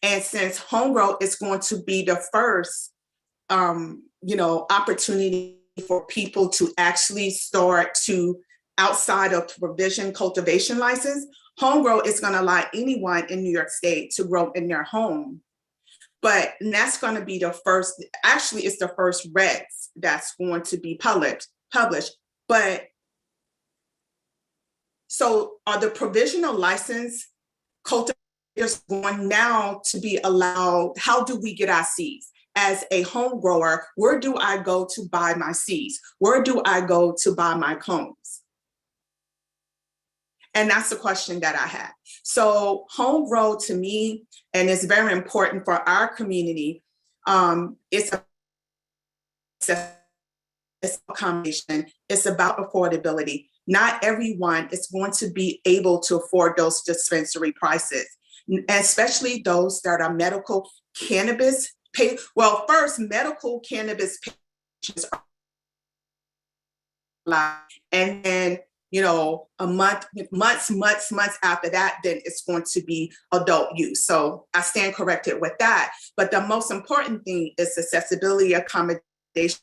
and since home grow is going to be the first opportunity for people to actually start to, outside of provision cultivation license, home grow is going to allow anyone in New York State to grow in their home. But that's going to be the first, actually it's the first regs that's going to be published. But so are the provisional license cultivators going now to be allowed? How do we get our seeds? As a home grower, where do I go to buy my seeds? Where do I go to buy my clones? And that's the question that I have. So home grow to me, and it's very important for our community, it's accommodation. It's about affordability. Not everyone is going to be able to afford those dispensary prices, especially those that are medical cannabis. Well, first, medical cannabis patients are, and then months after that, then it's going to be adult use. So I stand corrected with that. But the most important thing is accessibility, accommodation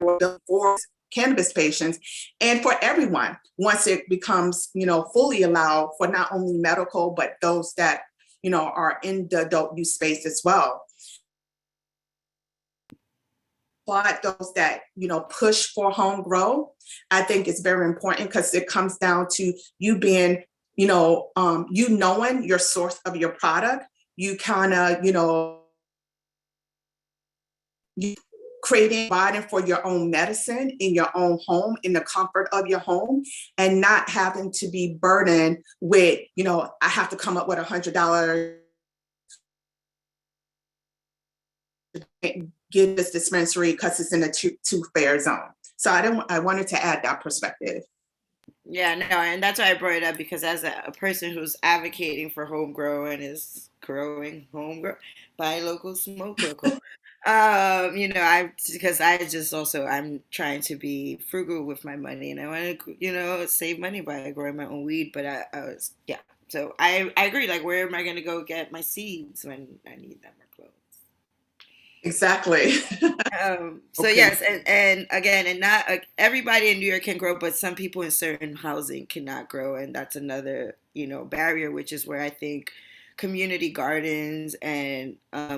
for cannabis patients and for everyone once it becomes, fully allowed for not only medical, but those that, are in the adult use space as well. But those that, push for home grow, I think it's very important, because it comes down to you being, knowing your source of your product. You kind of, you providing for your own medicine in your own home, in the comfort of your home, and not having to be burdened with, I have to come up with $100 get this dispensary because it's in a too fair zone. So I wanted to add that perspective. Yeah, no, and that's why I brought it up, because as a person who's advocating for home grow and is growing home grow, buy local, smoke local. because I just also I'm trying to be frugal with my money, and I want to, save money by growing my own weed. But I was, yeah. So I agree. Like, where am I going to go get my seeds when I need them or clothes? Exactly. So Okay. yes, and again, and not everybody in New York can grow, but some people in certain housing cannot grow, and that's another barrier, which is where I think community gardens and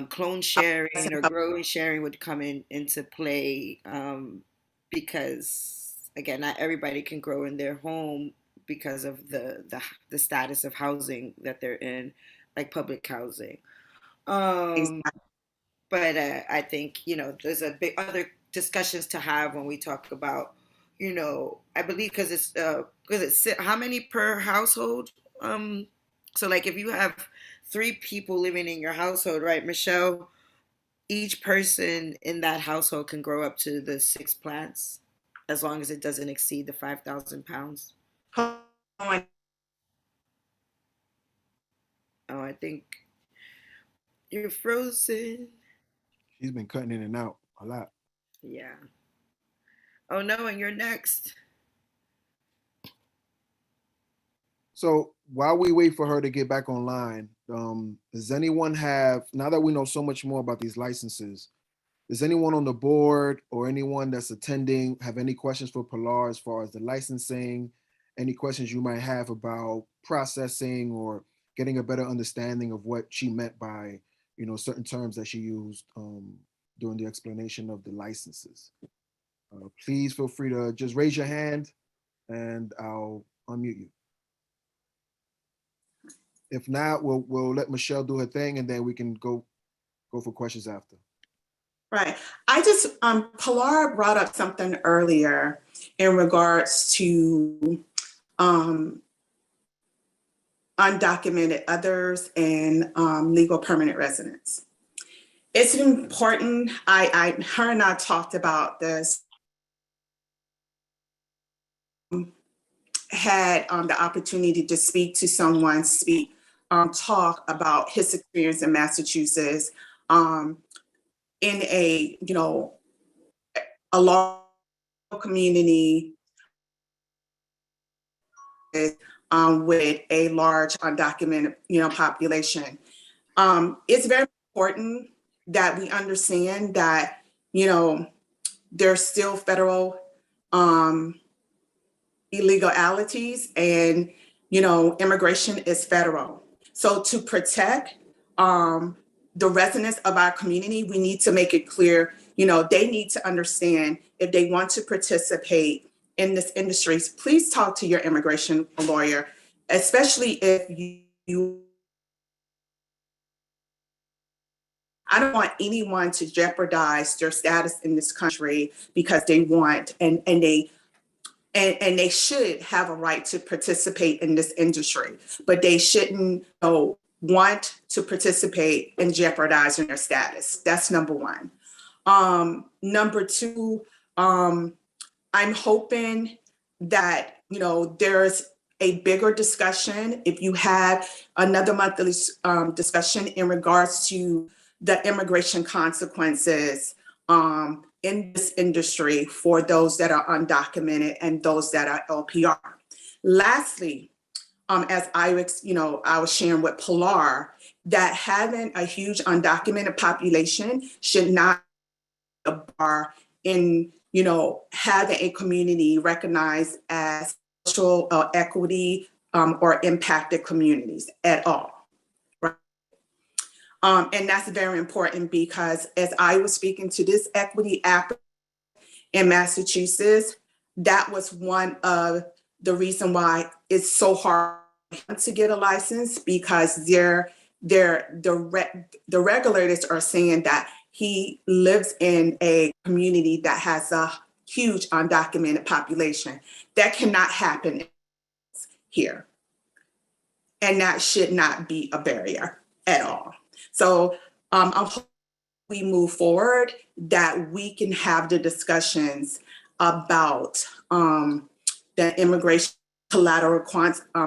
clone sharing or growing sharing would come into play, because again, not everybody can grow in their home because of the status of housing that they're in, like public housing. Um, but I think there's a big other discussions to have when we talk about I believe because it's how many per household. So like if you have three people living in your household, right, Michelle, each person in that household can grow up to the 6 plants as long as it doesn't exceed the 5,000 pounds. Oh, I think you're frozen. She's been cutting in and out a lot. Yeah. Oh no, and you're next. So while we wait for her to get back online, does anyone have, now that we know so much more about these licenses, does anyone on the board or anyone that's attending have any questions for Pilar as far as the licensing? Any questions you might have about processing or getting a better understanding of what she meant by, certain terms that she used during the explanation of the licenses? Please feel free to just raise your hand and I'll unmute you. If not, we'll let Michelle do her thing and then we can go for questions after. Right. I just, Pilar brought up something earlier in regards to undocumented others and legal permanent residents. It's important. Her and I talked about this. Had the opportunity to speak to someone, talk about his experience in Massachusetts, in a large community with a large undocumented population. It's very important that we understand that there's still federal illegalities, and immigration is federal. So to protect the residents of our community, we need to make it clear, they need to understand if they want to participate in this industry, please talk to your immigration lawyer, especially if you I don't want anyone to jeopardize their status in this country because they want and they should have a right to participate in this industry, but they shouldn't want to participate and jeopardizing their status. That's number one. Number two, I'm hoping that there's a bigger discussion. If you have another monthly discussion in regards to the immigration consequences in this industry for those that are undocumented and those that are LPR. Lastly, as I was sharing with Pilar, that having a huge undocumented population should not be a bar in having a community recognized as social equity or impacted communities at all. And that's very important because as I was speaking to this equity app in Massachusetts, that was one of the reason why it's so hard to get a license, because the regulators are saying that he lives in a community that has a huge undocumented population. That cannot happen here. And that should not be a barrier at all. So I'm hoping we move forward that we can have the discussions about the immigration collateral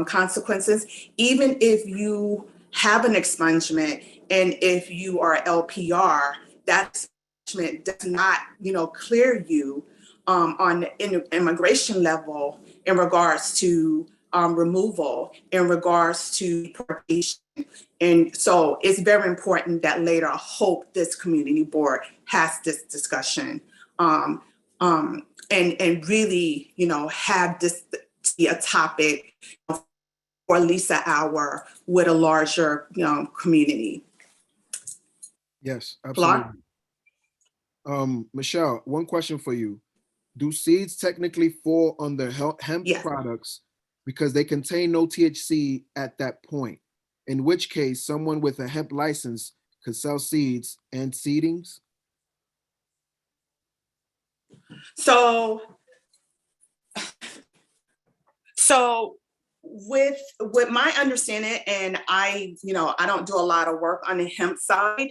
consequences, even if you have an expungement and if you are LPR, that's does not, clear you on the immigration level in regards to removal, in regards to deportation. And so it's very important that later, I hope this community board has this discussion and really, have this be a topic for at least an hour with a larger community. Yes, absolutely. Michelle, one question for you. Do seeds technically fall under hemp Yes. products because they contain no THC at that point? In which case, someone with a hemp license could sell seeds and seedings? So with my understanding, and I don't do a lot of work on the hemp side.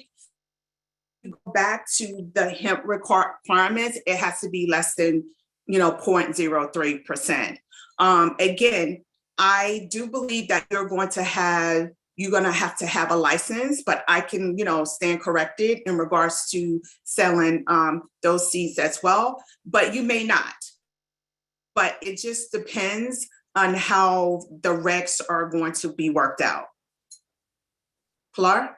Go back to the hemp requirements, it has to be less than 0.03%. Again, I do believe that you're going to have to have a license, but I can stand corrected in regards to selling those seeds as well, but you may not. But it just depends on how the regs are going to be worked out. Pilar?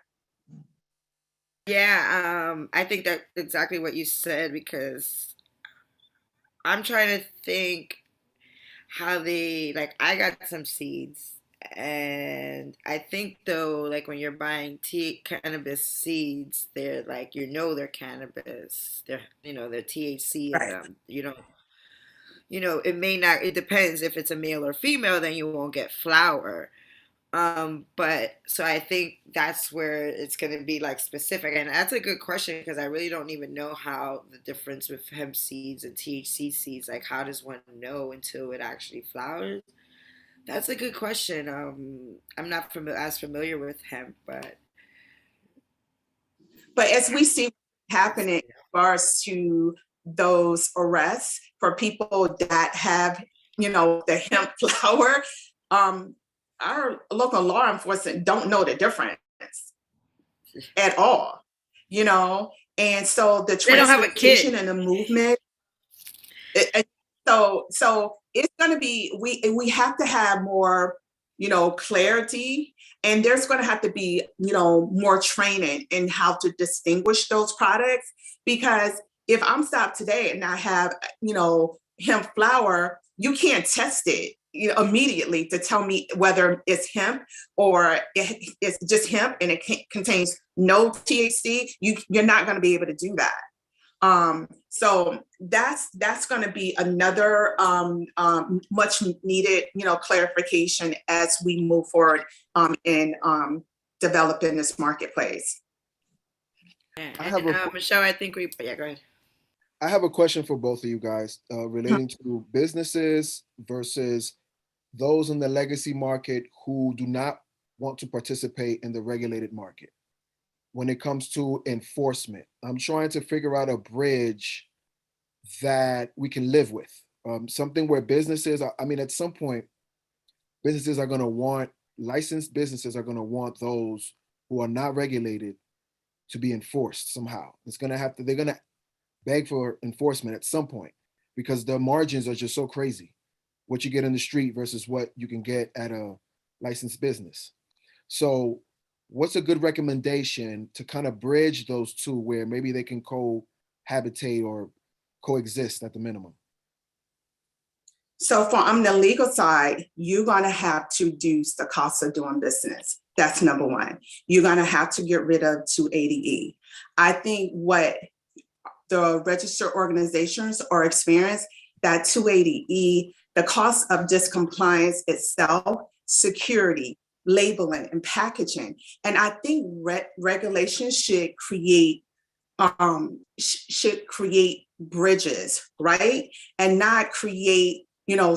Yeah, I think that's exactly what you said, because I'm trying to think how they, like, I got some seeds, and I think though, like when you're buying cannabis seeds, they're like, they're cannabis, they're THC in Right. them. It may not, it depends if it's a male or female, then you won't get flower. But so I think that's where it's going to be like specific. And that's a good question, because I really don't even know how the difference with hemp seeds and THC seeds, like how does one know until it actually flowers? That's a good question. I'm not as familiar with hemp, but as we see happening in regards to those arrests for people that have, the hemp flower, our local law enforcement don't know the difference at all, and so the they don't have a kit. transportation and the movement. So it's going to be, we have to have more, clarity, and there's going to have to be, more training in how to distinguish those products. Because if I'm stopped today and I have, hemp flower, you can't test it immediately to tell me whether it's hemp or it's just hemp and it contains no THC. You're not going to be able to do that. So that's going to be another much needed, clarification as we move forward in developing this marketplace. Michelle, I think go ahead. I have a question for both of you guys relating to businesses versus those in the legacy market who do not want to participate in the regulated market. When it comes to enforcement, I'm trying to figure out a bridge that we can live with. Something where businesses are, at some point, businesses are going to want, licensed businesses are going to want those who are not regulated to be enforced somehow. They're going to beg for enforcement at some point, because the margins are just so crazy. What you get in the street versus what you can get at a licensed business. So what's a good recommendation to kind of bridge those two where maybe they can cohabitate or coexist at the minimum? So on the legal side, you're going to have to reduce the cost of doing business. That's number one. You're going to have to get rid of 280E. I think what the registered organizations are experiencing, that 280E, the cost of discompliance itself, security, labeling, and packaging. And I think regulations should create bridges, right? And not create,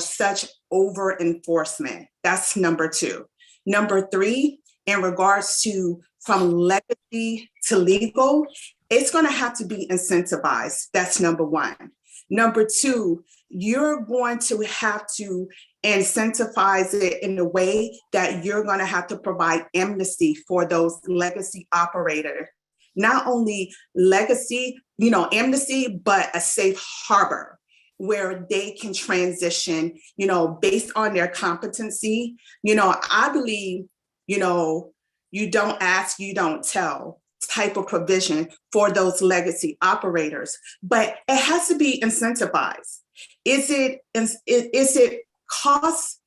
such over enforcement. That's number two. Number three, in regards to from legacy to legal, it's going to have to be incentivized. That's number one. Number two, you're going to have to incentivize it in a way that you're going to have to provide amnesty for those legacy operators not only legacy, amnesty, but a safe harbor where they can transition, based on their competency. I believe, you don't ask, you don't tell type of provision for those legacy operators, but it has to be incentivized. Is it cost,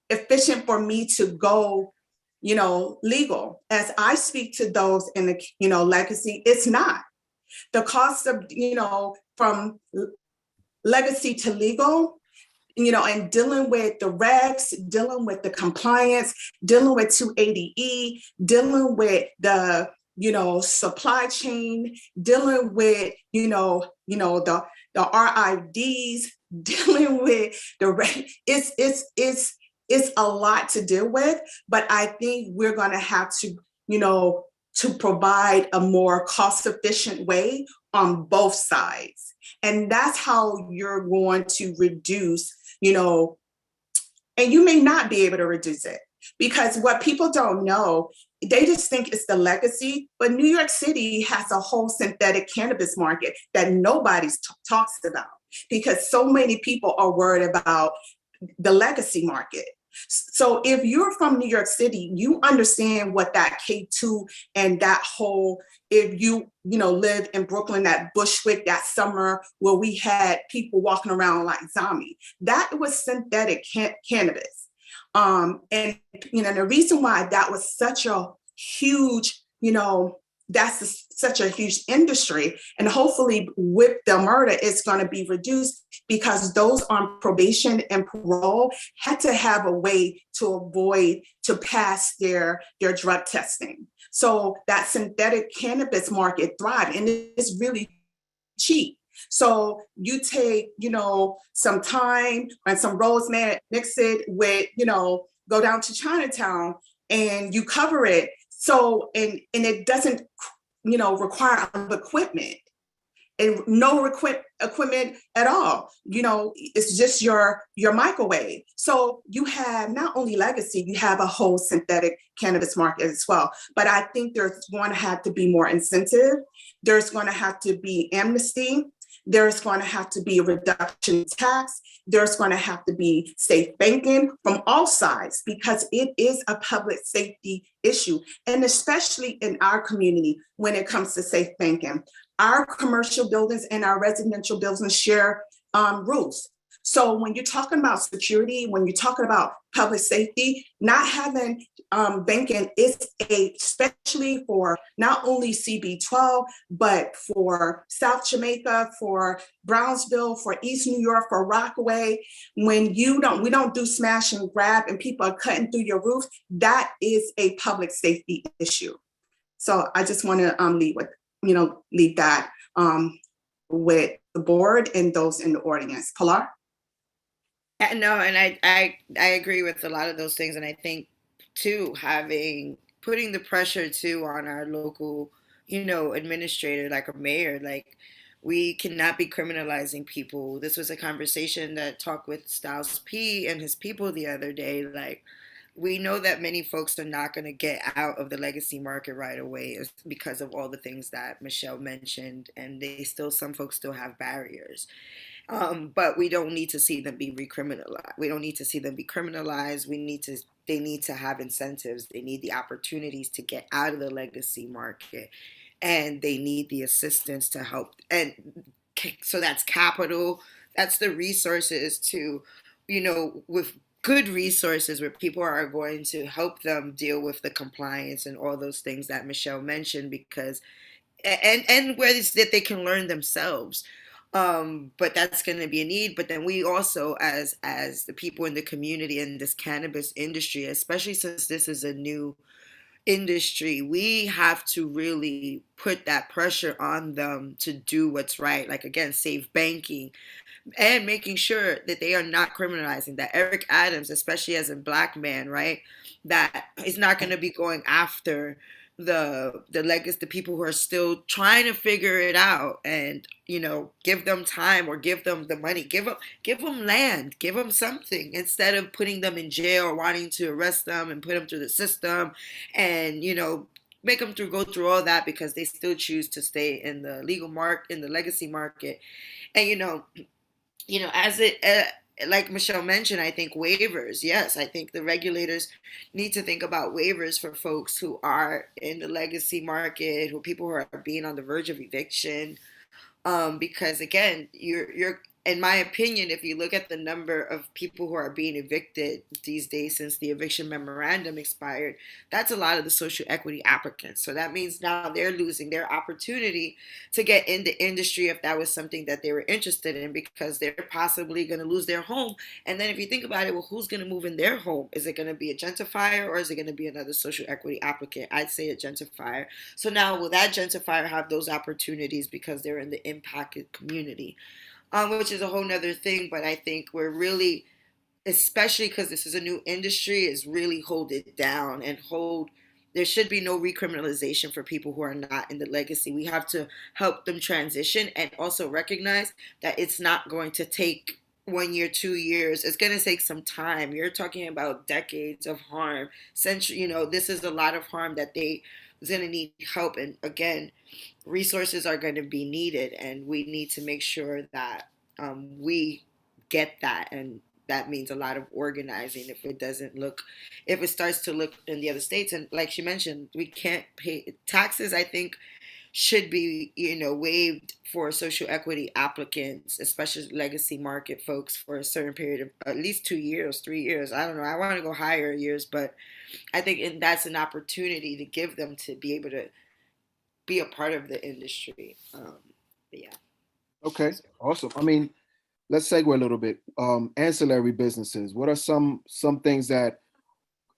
efficient for me to go, legal? As I speak to those in the, legacy, it's not. The cost of, from legacy to legal, and dealing with the regs, dealing with the compliance, dealing with 280E, dealing with the, supply chain, dealing with, the RIDs, dealing with the it's a lot to deal with, but I think we're going to have to, to provide a more cost-efficient way on both sides. And that's how you're going to reduce, and you may not be able to reduce it, because what people don't know, they just think it's the legacy, but New York City has a whole synthetic cannabis market that nobody talks about, because so many people are worried about the legacy market. So if you're from New York City, you understand what that K2 and that whole, if you, live in Brooklyn, that Bushwick, that summer where we had people walking around like zombies, that was synthetic cannabis. And, the reason why that was such a huge, that's such a huge industry, and hopefully with the murder, it's going to be reduced, because those on probation and parole had to have a way to avoid, to pass their drug testing. So that synthetic cannabis market thrived, and it's really cheap. So you take, some thyme and some rosemary, mix it with, go down to Chinatown and you cover it. So, and it doesn't, require equipment, and no equipment at all. It's just your microwave. So you have not only legacy, you have a whole synthetic cannabis market as well. But I think there's going to have to be more incentive. There's going to have to be amnesty. There's going to have to be a reduction in tax. There's going to have to be safe banking from all sides, because it is a public safety issue. And especially in our community, when it comes to safe banking, our commercial buildings and our residential buildings share roofs. So when you're talking about security, when you're talking about public safety, not having banking is especially for not only CB12, but for South Jamaica, for Brownsville, for East New York, for Rockaway. When we don't do smash and grab and people are cutting through your roof, that is a public safety issue. So I just want to leave that with the board and those in the audience. Pilar? No, and I agree with a lot of those things, and I think too, putting the pressure too on our local, administrator, like a mayor, like we cannot be criminalizing people. This was a conversation that talked with Styles P and his people the other day. Like, we know that many folks are not going to get out of the legacy market right away because of all the things that Michelle mentioned, and some folks still have barriers. But we don't need to see them be recriminalized. We don't need to see them be criminalized. They need to have incentives. They need the opportunities to get out of the legacy market, and they need the assistance to help. And so that's capital. That's the resources to, with good resources where people are going to help them deal with the compliance and all those things that Michelle mentioned, because, and where it's that they can learn themselves. But that's going to be a need. But then we also, as the people in the community in this cannabis industry, especially since this is a new industry, we have to really put that pressure on them to do what's right. Like, again, safe banking, and making sure that they are not criminalizing, that Eric Adams, especially as a Black man, right, that is not going to be going after the legacy, the people who are still trying to figure it out, and give them time, or give them the money, give them land, give them something, instead of putting them in jail or wanting to arrest them and put them through the system, and make them go through all that because they still choose to stay in the legal market, in the legacy market. And as it like Michelle mentioned, I think waivers. Yes, I think the regulators need to think about waivers for folks who are in the legacy market, who people who are being on the verge of eviction, because again, you're in my opinion, if you look at the number of people who are being evicted these days since the eviction memorandum expired, that's a lot of the social equity applicants. So that means now they're losing their opportunity to get in the industry if that was something that they were interested in, because they're possibly going to lose their home. And then if you think about it, well, who's going to move in their home? Is it going to be a gentrifier, or is it going to be another social equity applicant? I'd say a gentrifier. So now will that gentrifier have those opportunities because they're in the impacted community? Which is a whole nother thing. But I think we're really, especially because this is a new industry, is really hold it down and hold. There should be no recriminalization for people who are not in the legacy. We have to help them transition and also recognize that it's not going to take 1 year, 2 years. It's going to take some time. You're talking about decades of harm. This is a lot of harm that they is going to need help. And again, resources are going to be needed, and we need to make sure that we get that. And that means a lot of organizing. If it starts to look in the other states, and like she mentioned, we can't pay taxes, I think should be waived for social equity applicants, especially legacy market folks, for a certain period of at least 2 years, 3 years. I don't know, I want to go higher years, but I think that's an opportunity to give them to be able to be a part of the industry. Yeah. Okay, awesome. I mean, let's segue a little bit. Ancillary businesses. What are some things that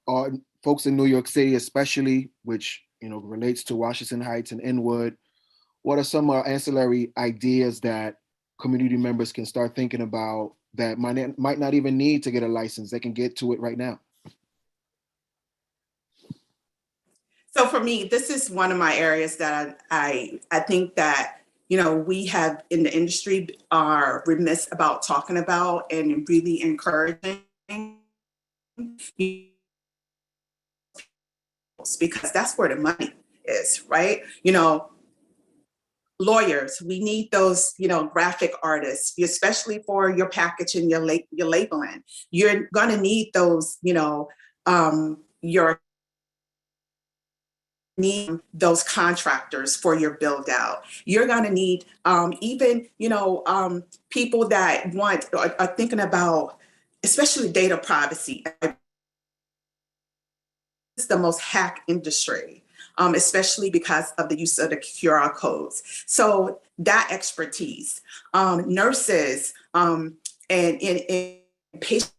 are folks in New York City, especially, which relates to Washington Heights and Inwood? What are some ancillary ideas that community members can start thinking about that might not even need to get a license? They can get to it right now. So for me, this is one of my areas that I think that we have in the industry are remiss about talking about and really encouraging, because that's where the money is, right? Lawyers, we need those, graphic artists, especially for your packaging, your labeling. You're going to need those, your need those contractors for your build out. You're going to need even, people that are thinking about, especially data privacy. It's the most hacked industry, especially because of the use of the QR codes. So that expertise, nurses, and patient.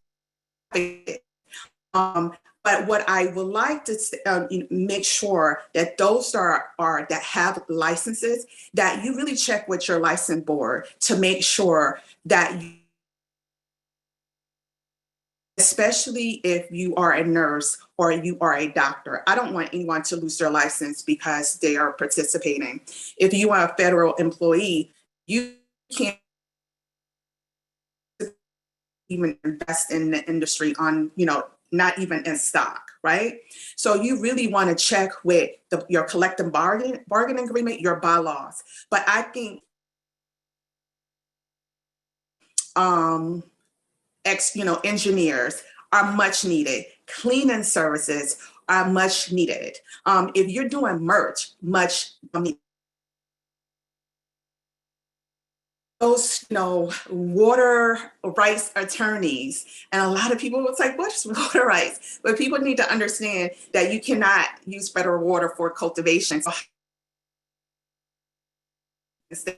But what I would like to make sure that those are that have licenses, that you really check with your license board to make sure that especially if you are a nurse or you are a doctor. I don't want anyone to lose their license because they are participating. If you are a federal employee, you can't even invest in the industry on, not even in stock, right? So you really want to check with your collective bargaining agreement, your bylaws. But I think engineers are much needed. Cleaning services are much needed. If you're doing merch, those, water rights attorneys, and a lot of people will say, what's water rights? But people need to understand that you cannot use federal water for cultivation. So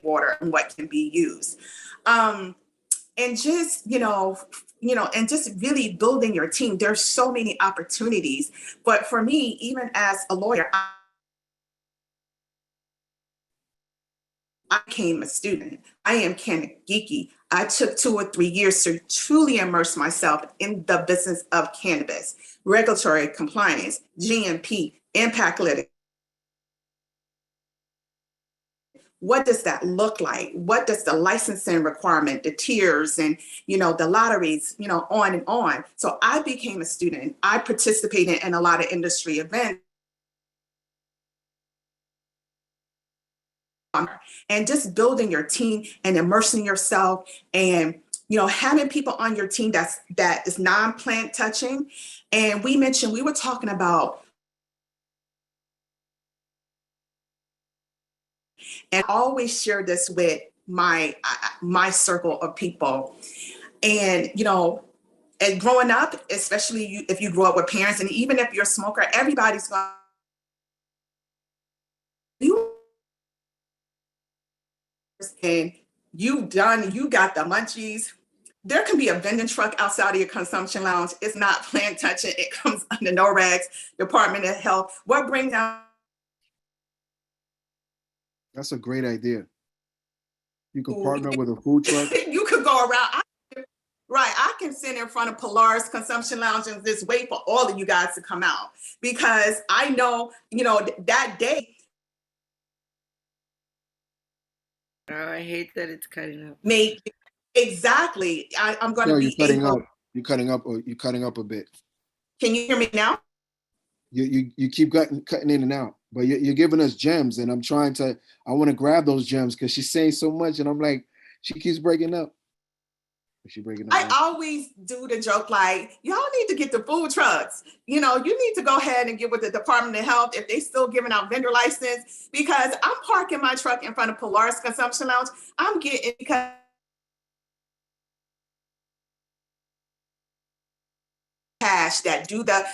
water and what can be used. And just, and just really building your team. There's so many opportunities. But for me, even as a lawyer, I became a student. I am kind of geeky. I took 2 or 3 years to truly immerse myself in the business of cannabis, regulatory compliance, GMP, impact litigation. What does that look like? What does the licensing requirement, the tiers, and the lotteries, on and on. So I became a student. I participated in a lot of industry events. and just building your team and immersing yourself and having people on your team that is non-plant touching. And we were talking about, and I always share this with my circle of people. And and growing up, especially if you grow up with parents, and even if you're a smoker, everybody's going, and you got the munchies. There can be a vending truck outside of your consumption lounge. It's not plant touching. It comes under NORAD's Department of Health. What brings down? That's a great idea. You could partner with a food truck. You could go around. I can sit in front of Polaris Consumption Lounge and just wait for all of you guys to come out, because I know, that day. Oh, I hate that it's cutting up. Exactly. I'm going to be You're cutting up a bit. Can you hear me now? You keep cutting in and out, but you're giving us gems, and I want to grab those gems because she's saying so much, and I'm like, she keeps breaking up. I always do the joke like, y'all need to get the food trucks. You need to go ahead and get with the Department of Health if they still giving out vendor license, because I'm parking my truck in front of Polaris Consumption Lounge. I'm getting, because hash that do the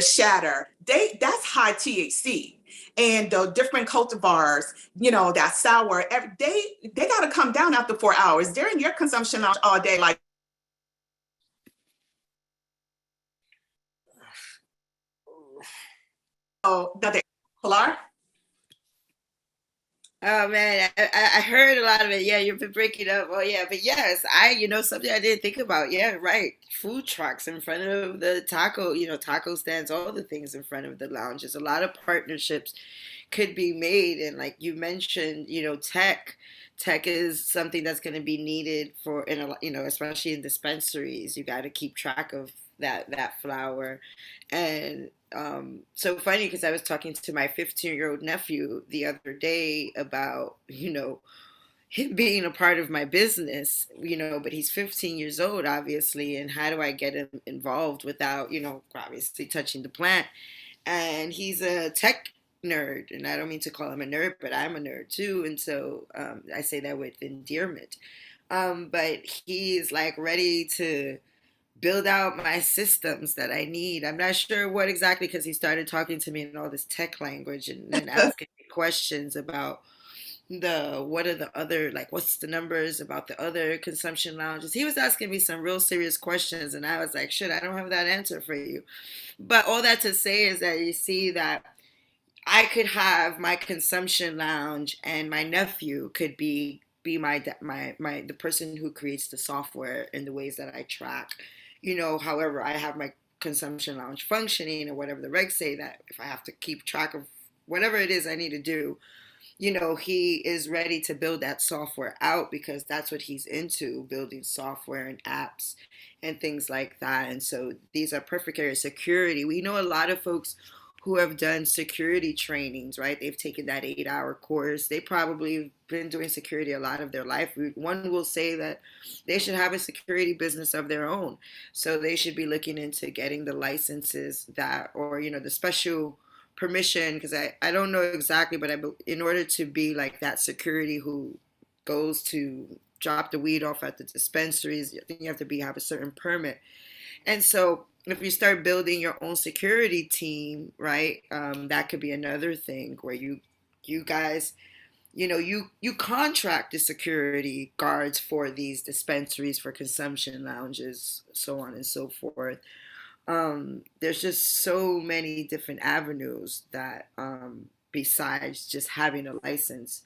shatter, that's high THC. And the different cultivars, that sour, they got to come down after 4 hours. They're in your consumption lounge all day, like, the Pilar? Oh man, I heard a lot of it. Yeah, you've been breaking up. Oh yeah, but yes, something I didn't think about. Yeah, right. Food trucks in front of the taco stands, all the things in front of the lounges. A lot of partnerships could be made, and like you mentioned, tech is something that's going to be needed especially in dispensaries. You got to keep track of that flower. And so funny, because I was talking to my 15-year-old nephew the other day about him being a part of my business, but he's 15 years old, obviously, and how do I get him involved without obviously touching the plant. And he's a tech nerd, and I don't mean to call him a nerd, but I'm a nerd too, and so I say that with endearment. But he's like ready to build out my systems that I need. I'm not sure what exactly, because he started talking to me in all this tech language, and then asking me questions about what are the other, like, what's the numbers about the other consumption lounges. He was asking me some real serious questions, and I was like, shit, I don't have that answer for you. But all that to say is that you see that I could have my consumption lounge, and my nephew could be the person who creates the software in the ways that I track. However, I have my consumption lounge functioning, or whatever the regs say, that if I have to keep track of whatever it is I need to do, he is ready to build that software out, because that's what he's into, building software and apps and things like that. And so these are perfect areas. Security. We know a lot of folks who have done security trainings, right? They've taken that 8-hour course. They probably been doing security a lot of their life. One will say that they should have a security business of their own. So they should be looking into getting the licenses or the special permission, because I don't know exactly, but in order to be like that security who goes to drop the weed off at the dispensaries, I think you have to have a certain permit. And so if you start building your own security team, right, that could be another thing where you guys, you contract the security guards for these dispensaries, for consumption lounges, so on and so forth. There's just so many different avenues that, besides just having a license,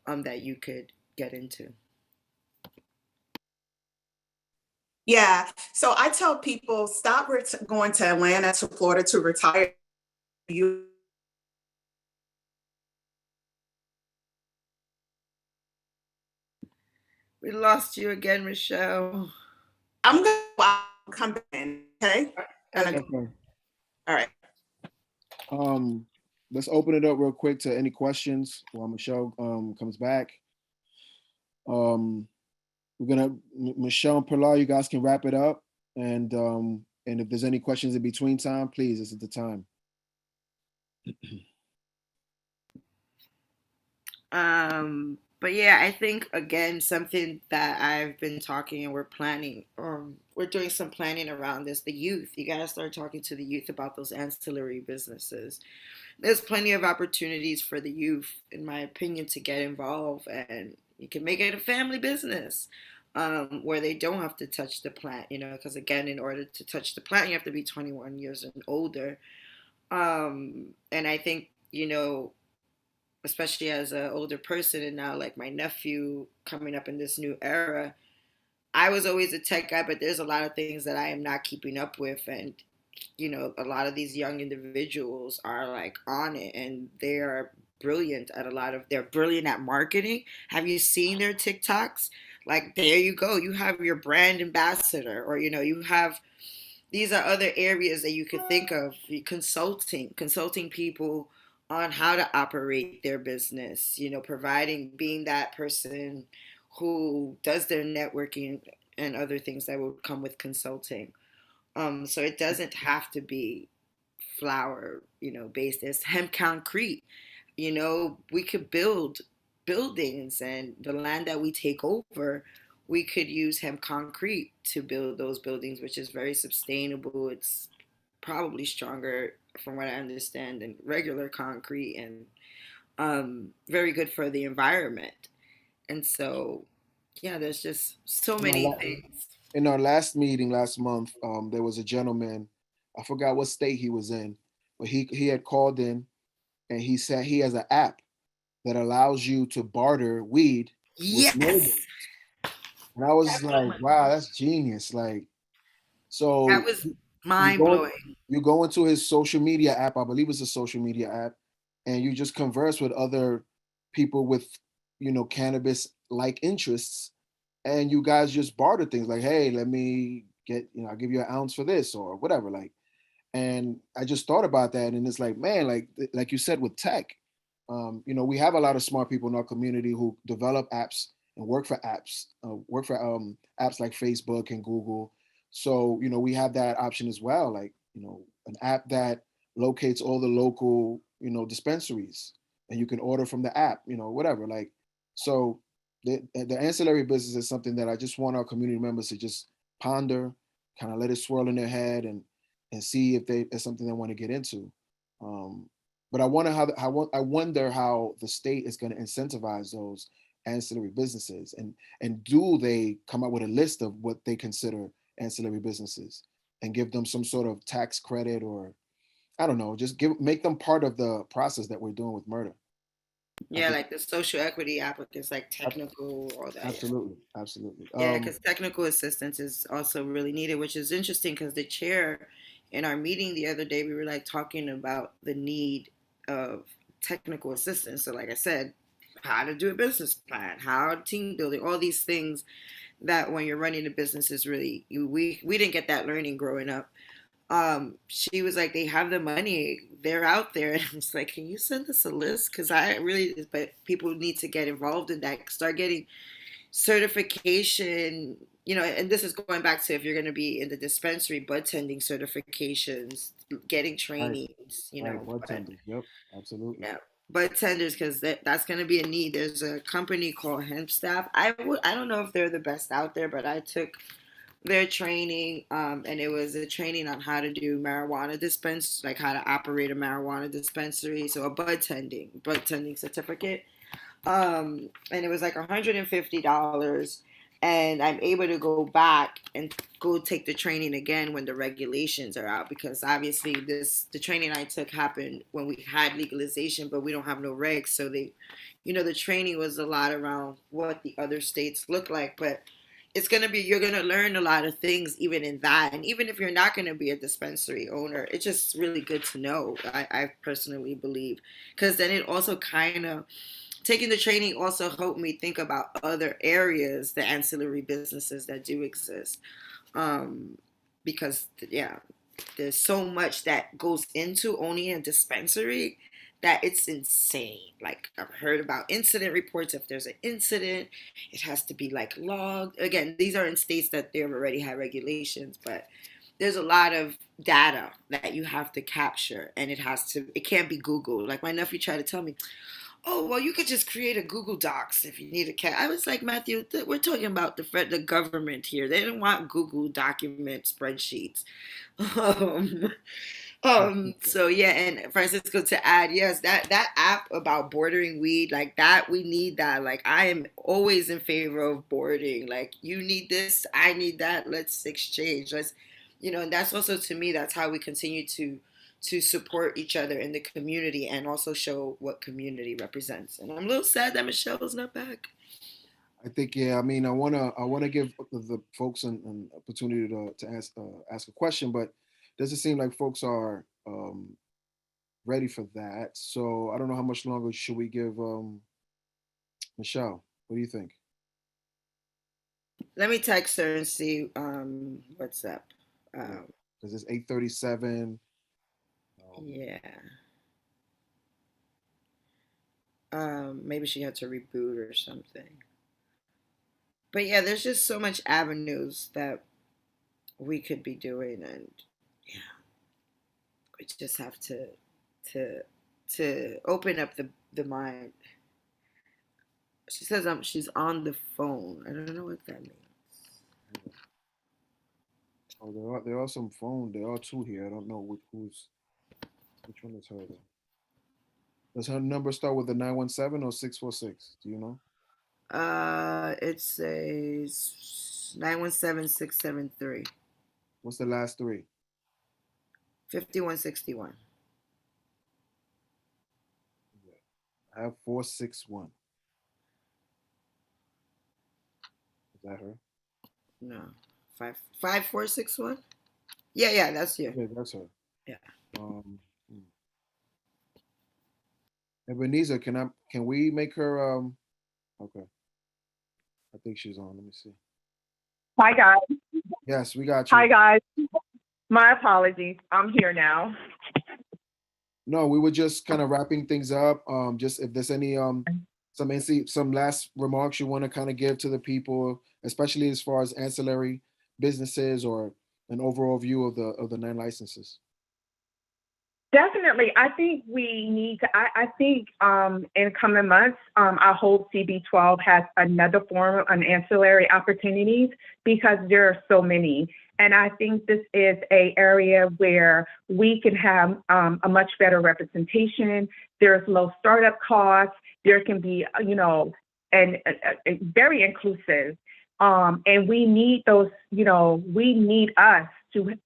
that you could get into. Yeah. So I tell people, stop going to Atlanta, to Florida to retire. We lost you again, Michelle. I'm going to come in. Okay. Okay. All right. let's open it up real quick to any questions while Michelle comes back. We're gonna Michelle and Pilar, you guys can wrap it up, and if there's any questions in between time, please, this is the time. But yeah, I think again something that I've been talking and we're planning, or we're doing some planning around this. The youth, you gotta start talking to the youth about those ancillary businesses. There's plenty of opportunities for the youth, in my opinion, to get involved, and you can make it a family business. Where they don't have to touch the plant, because again, in order to touch the plant, you have to be 21 years and older. And I think, especially as an older person and now like my nephew coming up in this new era, I was always a tech guy, but there's a lot of things that I am not keeping up with. And, a lot of these young individuals are like on it and they are brilliant at they're brilliant at marketing. Have you seen their TikToks? Like, there you go. You have your brand ambassador, or, you have, these are other areas that you could think of, consulting people on how to operate their business, being that person who does their networking and other things that will come with consulting. So it doesn't have to be flower, based. As hemp concrete, we could build buildings, and the land that we take over, we could use hemp concrete to build those buildings, which is very sustainable. It's probably stronger, from what I understand, than regular concrete, and very good for the environment. And so, yeah, there's just so many things. In our last meeting last month, there was a gentleman, I forgot what state he was in, but he had called in and he said he has an app that allows you to barter weed with neighbors. Yes. And I was like, wow, that's genius. Like, so That was you mind go, blowing. you go into his social media app, I believe it's a social media app, and you just converse with other people with, cannabis like interests. And you guys just barter things like, hey, let me get, I'll give you an ounce for this or whatever. Like, and I just thought about that, and it's like, man, like you said with tech, we have a lot of smart people in our community who develop apps and work for apps like Facebook and Google. So we have that option as well, like an app that locates all the local dispensaries, and you can order from the app, whatever. Like, so the ancillary business is something that I just want our community members to just ponder, kind of let it swirl in their head, and see if it's something they want to get into. But I wonder how the state is going to incentivize those ancillary businesses, and do they come up with a list of what they consider ancillary businesses and give them some sort of tax credit, or I don't know, just make them part of the process that we're doing with murder. Yeah, like the social equity applicants, like technical, all that. Absolutely, absolutely. Yeah, because technical assistance is also really needed, which is interesting because the chair in our meeting the other day, we were like talking about the need of technical assistance. So, like I said, how to do a business plan, how team building, all these things that when you're running a business is really, we didn't get that learning growing up. She was like, they have the money, they're out there. And I was like, can you send us a list? Because but people need to get involved in that, start getting certification, and this is going back to if you're going to be in the dispensary, bud tending certifications, getting trainings, right, bud tenders. Yep, absolutely. Yeah, bud tenders, because that's going to be a need. There's a company called Hemp Staff. I don't know if they're the best out there, but I took their training, and it was a training on how to do marijuana dispense, like how to operate a marijuana dispensary. So a bud tending certificate. And it was like $150, and I'm able to go back and go take the training again when the regulations are out, because obviously the training I took happened when we had legalization, but we don't have no regs. So the training was a lot around what the other states look like, but you're going to learn a lot of things even in that. And even if you're not going to be a dispensary owner, it's just really good to know. I personally believe, because then it also kind of, taking the training also helped me think about other areas, the ancillary businesses that do exist. Because, yeah, there's so much that goes into owning a dispensary that it's insane. Like I've heard about incident reports. If there's an incident, it has to be like logged. Again, these are in states that they already have regulations, but there's a lot of data that you have to capture, and it can't be Google. Like my nephew tried to tell me, oh, well, you could just create a Google Docs if you need a cat. I was like, Matthew, we're talking about the government here. They don't want Google document spreadsheets. Um, so yeah, and Francisco, to add, yes, that app about bordering weed, like that, we need that. Like I am always in favor of boarding. Like you need this, I need that. Let's exchange. Let's, and that's also to me, that's how we continue to support each other in the community and also show what community represents. And I'm a little sad that Michelle's not back. I think, yeah. I mean, I wanna give the folks an opportunity to ask a question, but doesn't seem like folks are ready for that. So I don't know how much longer should we give Michelle. What do you think? Let me text her and see what's up. Because it's 8:37. Yeah. Maybe she had to reboot or something. But yeah, there's just so much avenues that we could be doing, and yeah, we just have to open up the mind. She says she's on the phone. I don't know what that means. Oh, there are some phone. There are two here. I don't know which one is her though. Does her number start with a 917 or 646? Do you know? It says 917673 What's the last three? 5161. I have 461. Is that her? No, 5461. Yeah, that's you. Yeah, that's her. Yeah. Ebenezer, can we make her okay. I think she's on. Let me see. Hi, guys. Yes, we got you. Hi, guys. My apologies. I'm here now. No, we were just kind of wrapping things up. Just if there's any some last remarks you want to kind of give to the people, especially as far as ancillary businesses or an overall view of the 9 licenses. Definitely. I think we need to, I think in coming months, I hope CB12 has another form of ancillary opportunities because there are so many. And I think this is an area where we can have a much better representation. There's low startup costs. There can be, and very inclusive. And we need those, we need us to,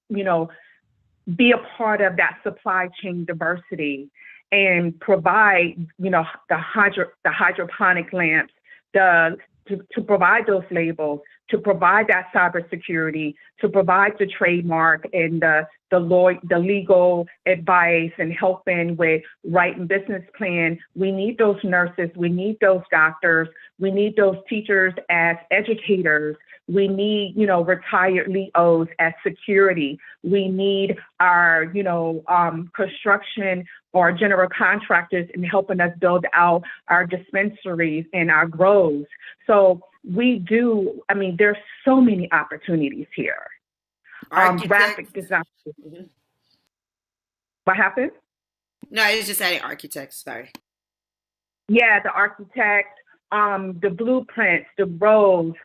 be a part of that supply chain diversity and provide, the hydroponic lamps, to provide those labels, to provide that cybersecurity, to provide the trademark and the legal advice and helping with writing business plan. We need those nurses. We need those doctors. We need those teachers as educators. We need, retired LEOs as security. We need our, construction or general contractors in helping us build out our dispensaries and our grows. So there's so many opportunities here. Graphic design. Mhm. What happened? No, I was just adding architects. Sorry. Yeah, the architects, the blueprints, the roads,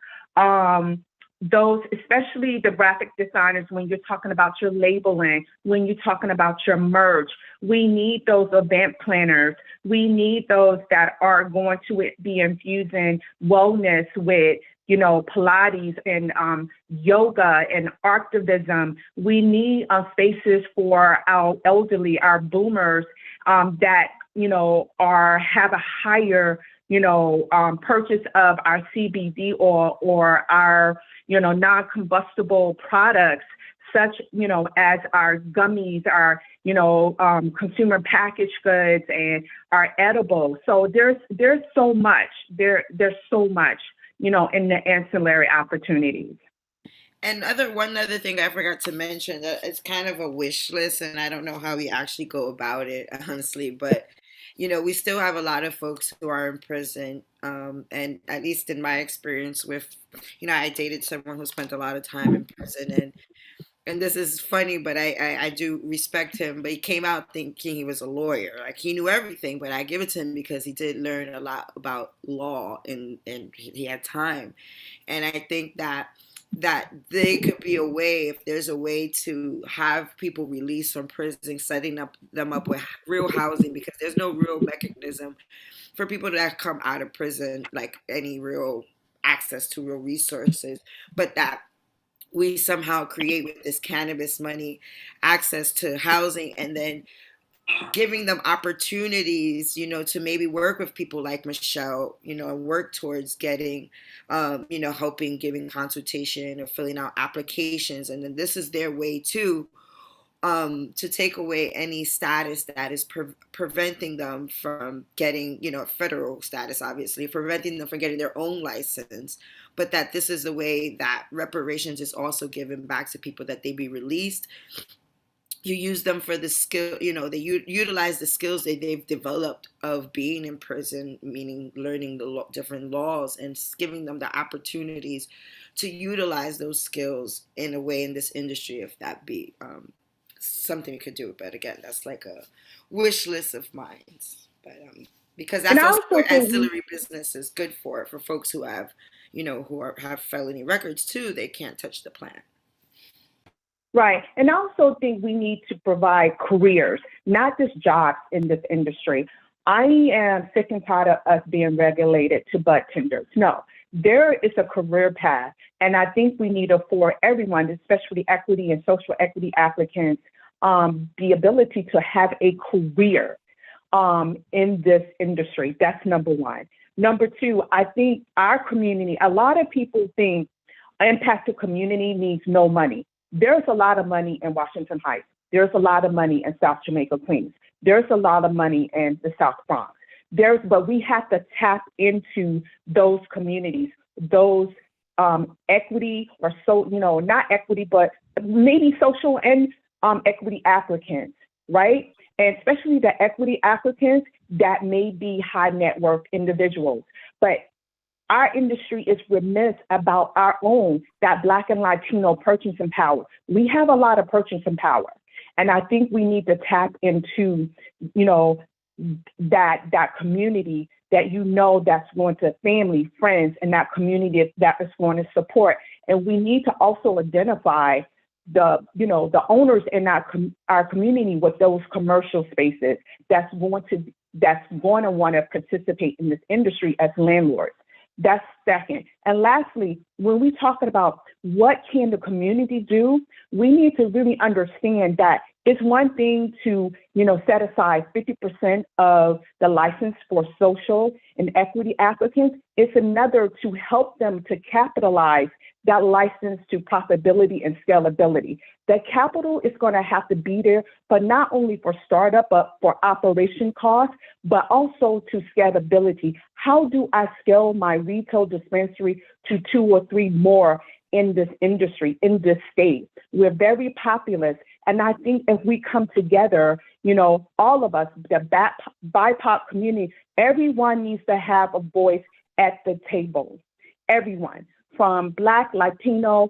those, especially the graphic designers, when you're talking about your labeling, when you're talking about your merch, we need those event planners. We need those that are going to be infusing wellness with, Pilates and yoga and activism. We need spaces for our elderly, our boomers that, have a higher, purchase of our CBD oil or our, non-combustible products, such, as our gummies, our, consumer packaged goods and our edibles. So there's so much, there's so much, in the ancillary opportunities. And one other thing I forgot to mention, that it's kind of a wish list, and I don't know how we actually go about it, honestly, but we still have a lot of folks who are in prison. And at least in my experience with, I dated someone who spent a lot of time in prison, and this is funny, but I do respect him. But he came out thinking he was a lawyer, like he knew everything. But I give it to him because he did learn a lot about law, and he had time. And I think that they could be a way, if there's a way to have people released from prison, setting them up with real housing, because there's no real mechanism for people that come out of prison, like any real access to real resources, but that we somehow create with this cannabis money access to housing, and then giving them opportunities, to maybe work with people like Michelle, and work towards getting, helping, giving consultation or filling out applications. And then this is their way too, to take away any status that is preventing them from getting, federal status, obviously, preventing them from getting their own license, but that this is the way that reparations is also given back to people, that they be released. You use them for the skill, they utilize the skills that they've developed of being in prison, meaning learning the different laws, and giving them the opportunities to utilize those skills in a way in this industry, if that be something we could do. But again, that's like a wish list of mine. But because And that's I also also what think ancillary business is good for folks who have, have felony records too. They can't touch the plant. right. And I also think we need to provide careers, not just jobs in this industry. I am sick and tired of us being regulated to butt tenders. No, there is a career path. And I think we need to afford everyone, especially equity and social equity applicants, the ability to have a career in this industry. That's number one. Number two, I think our community, a lot of people think impacted community means no money. There's a lot of money in Washington Heights. There's a lot of money in South Jamaica, Queens. There's a lot of money in the South Bronx. But we have to tap into those communities, those equity or not equity, but maybe social and equity applicants, right? And especially the equity applicants that may be high net worth individuals. But our industry is remiss about our own, that Black and Latino purchasing power. We have a lot of purchasing power. And I think we need to tap into, that community that that's going to family, friends, and that community that is going to support. And we need to also identify the owners in our community with those commercial spaces that's going to want to participate in this industry as landlords. That's second. And lastly, when we talk about what can the community do, we need to really understand that it's one thing to, set aside 50% of the license for social and equity applicants. It's another to help them to capitalize that license to profitability and scalability. The capital is going to have to be there, but not only for startup, but for operation costs, but also to scalability. How do I scale my retail dispensary to 2 or 3 more in this industry, in this state? We're very populous. And I think if we come together, all of us, the BIPOC community, everyone needs to have a voice at the table. Everyone, from Black, Latino,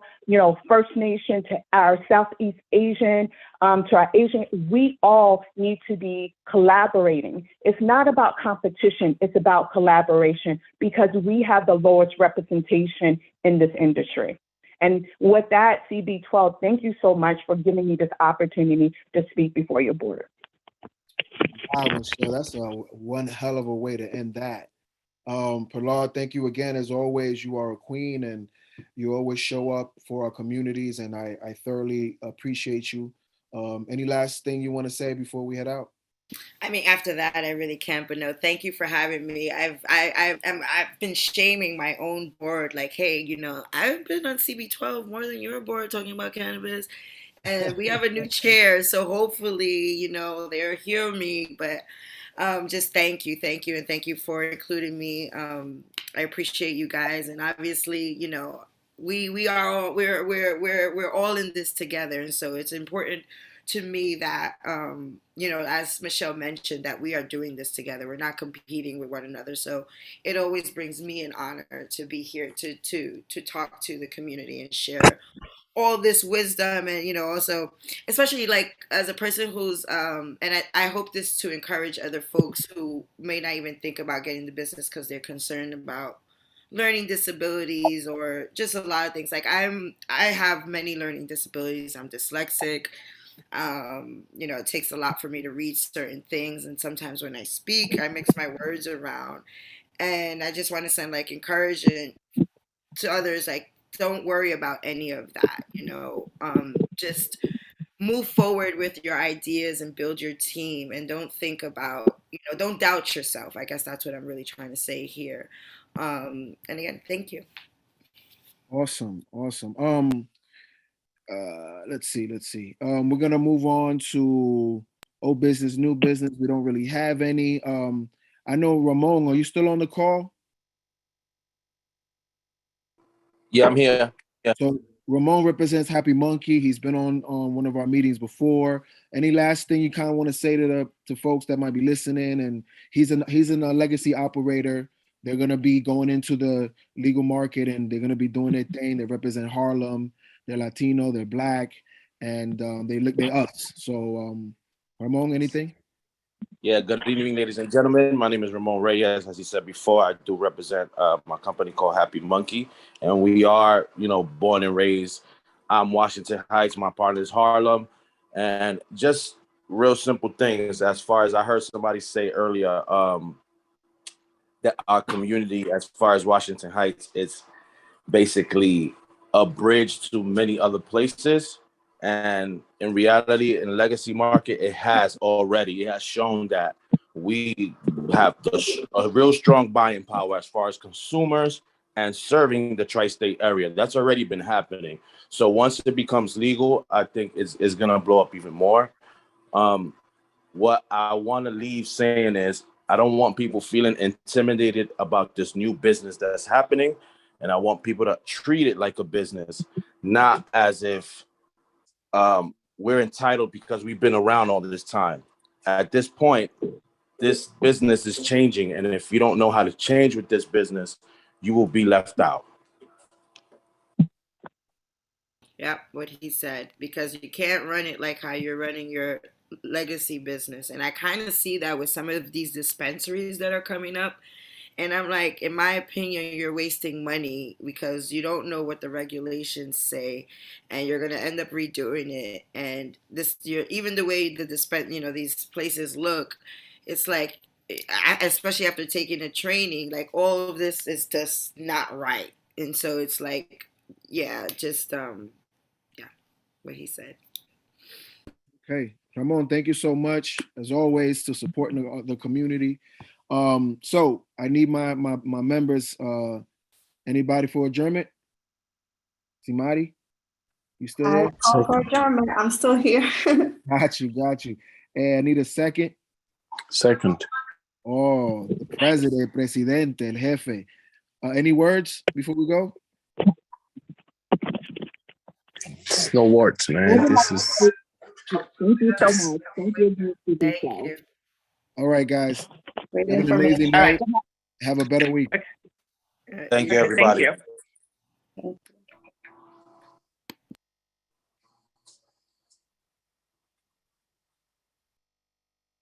First Nation, to our Southeast Asian, to our Asian, we all need to be collaborating. It's not about competition, it's about collaboration, because we have the lowest representation in this industry. And with that, CB12, thank you so much for giving me this opportunity to speak before your board. Wow, Michelle, that's one hell of a way to end that. Prahlad, thank you again. As always, you are a queen and you always show up for our communities, and I thoroughly appreciate you. Any last thing you want to say before we head out? I mean, after that, I really can't. But no, thank you for having me. I've been shaming my own board, like, hey, I've been on CB12 more than your board talking about cannabis, and we have a new chair, so hopefully, they'll hear me. But just thank you, and thank you for including me. I appreciate you guys, and obviously, we're all in this together, and so it's important to me that, you know, as Michelle mentioned, that we are doing this together. We're not competing with one another. So it always brings me an honor to be here to talk to the community and share all this wisdom. And, you know, also, especially like as a person who's, and I hope this to encourage other folks who may not even think about getting the business because they're concerned about learning disabilities or just a lot of things. Like I have many learning disabilities. I'm dyslexic. You know, it takes a lot for me to read certain things, and sometimes when I speak I mix my words around. And I just want to send like encouragement to others, like, don't worry about any of that, you know. Just move forward with your ideas and build your team, and don't think about, you know, don't doubt yourself. I guess that's what I'm really trying to say here. And again, thank you. Awesome. Let's see. We're gonna move on to old business, new business. We don't really have any. I know Ramon, are you still on the call? Yeah, I'm here. Yeah. So Ramon represents Happy Monkey. He's been on one of our meetings before. Any last thing you kind of want to say to folks that might be listening? And he's a legacy operator. They're gonna be going into the legal market, and they're gonna be doing their thing. They represent Harlem. They're Latino. They're Black, and they're us. So Ramon, anything? Yeah, good evening, ladies and gentlemen. My name is Ramon Reyes. As he said before, I do represent my company called Happy Monkey, and we are, you know, born and raised. I'm Washington Heights. My partner is Harlem, and just real simple things. As far as I heard somebody say earlier, that our community, as far as Washington Heights, is basically a bridge to many other places. And in reality, in the legacy market, it has shown that we have a real strong buying power as far as consumers and serving the tri-state area. That's already been happening. So once it becomes legal, I think it's going to blow up even more. What I want to leave saying is, I don't want people feeling intimidated about this new business that's happening. And I want people to treat it like a business, not as if we're entitled because we've been around all this time. At this point, this business is changing. And if you don't know how to change with this business, you will be left out. Yeah, what he said, because you can't run it like how you're running your legacy business. And I kind of see that with some of these dispensaries that are coming up. And I'm like, in my opinion, you're wasting money because you don't know what the regulations say, and you're gonna end up redoing it. And even the way you know, these places look, it's like, especially after taking a training, like all of this is just not right. And so it's like, yeah, just yeah, what he said. Okay, Ramon, thank you so much as always to supporting the community. So I need my members. Anybody for adjournment? Simari, you still there? Call for adjournment. I'm still here. Got you. And I need a second. Second. Oh, the presidente, el jefe. Any words before we go? It's no words, man. This is. Thank you so much. Thank you. Thank you. All right, guys. Great Have an information. amazing night. Have a better week. Thank you, everybody. Thank you. Thank you.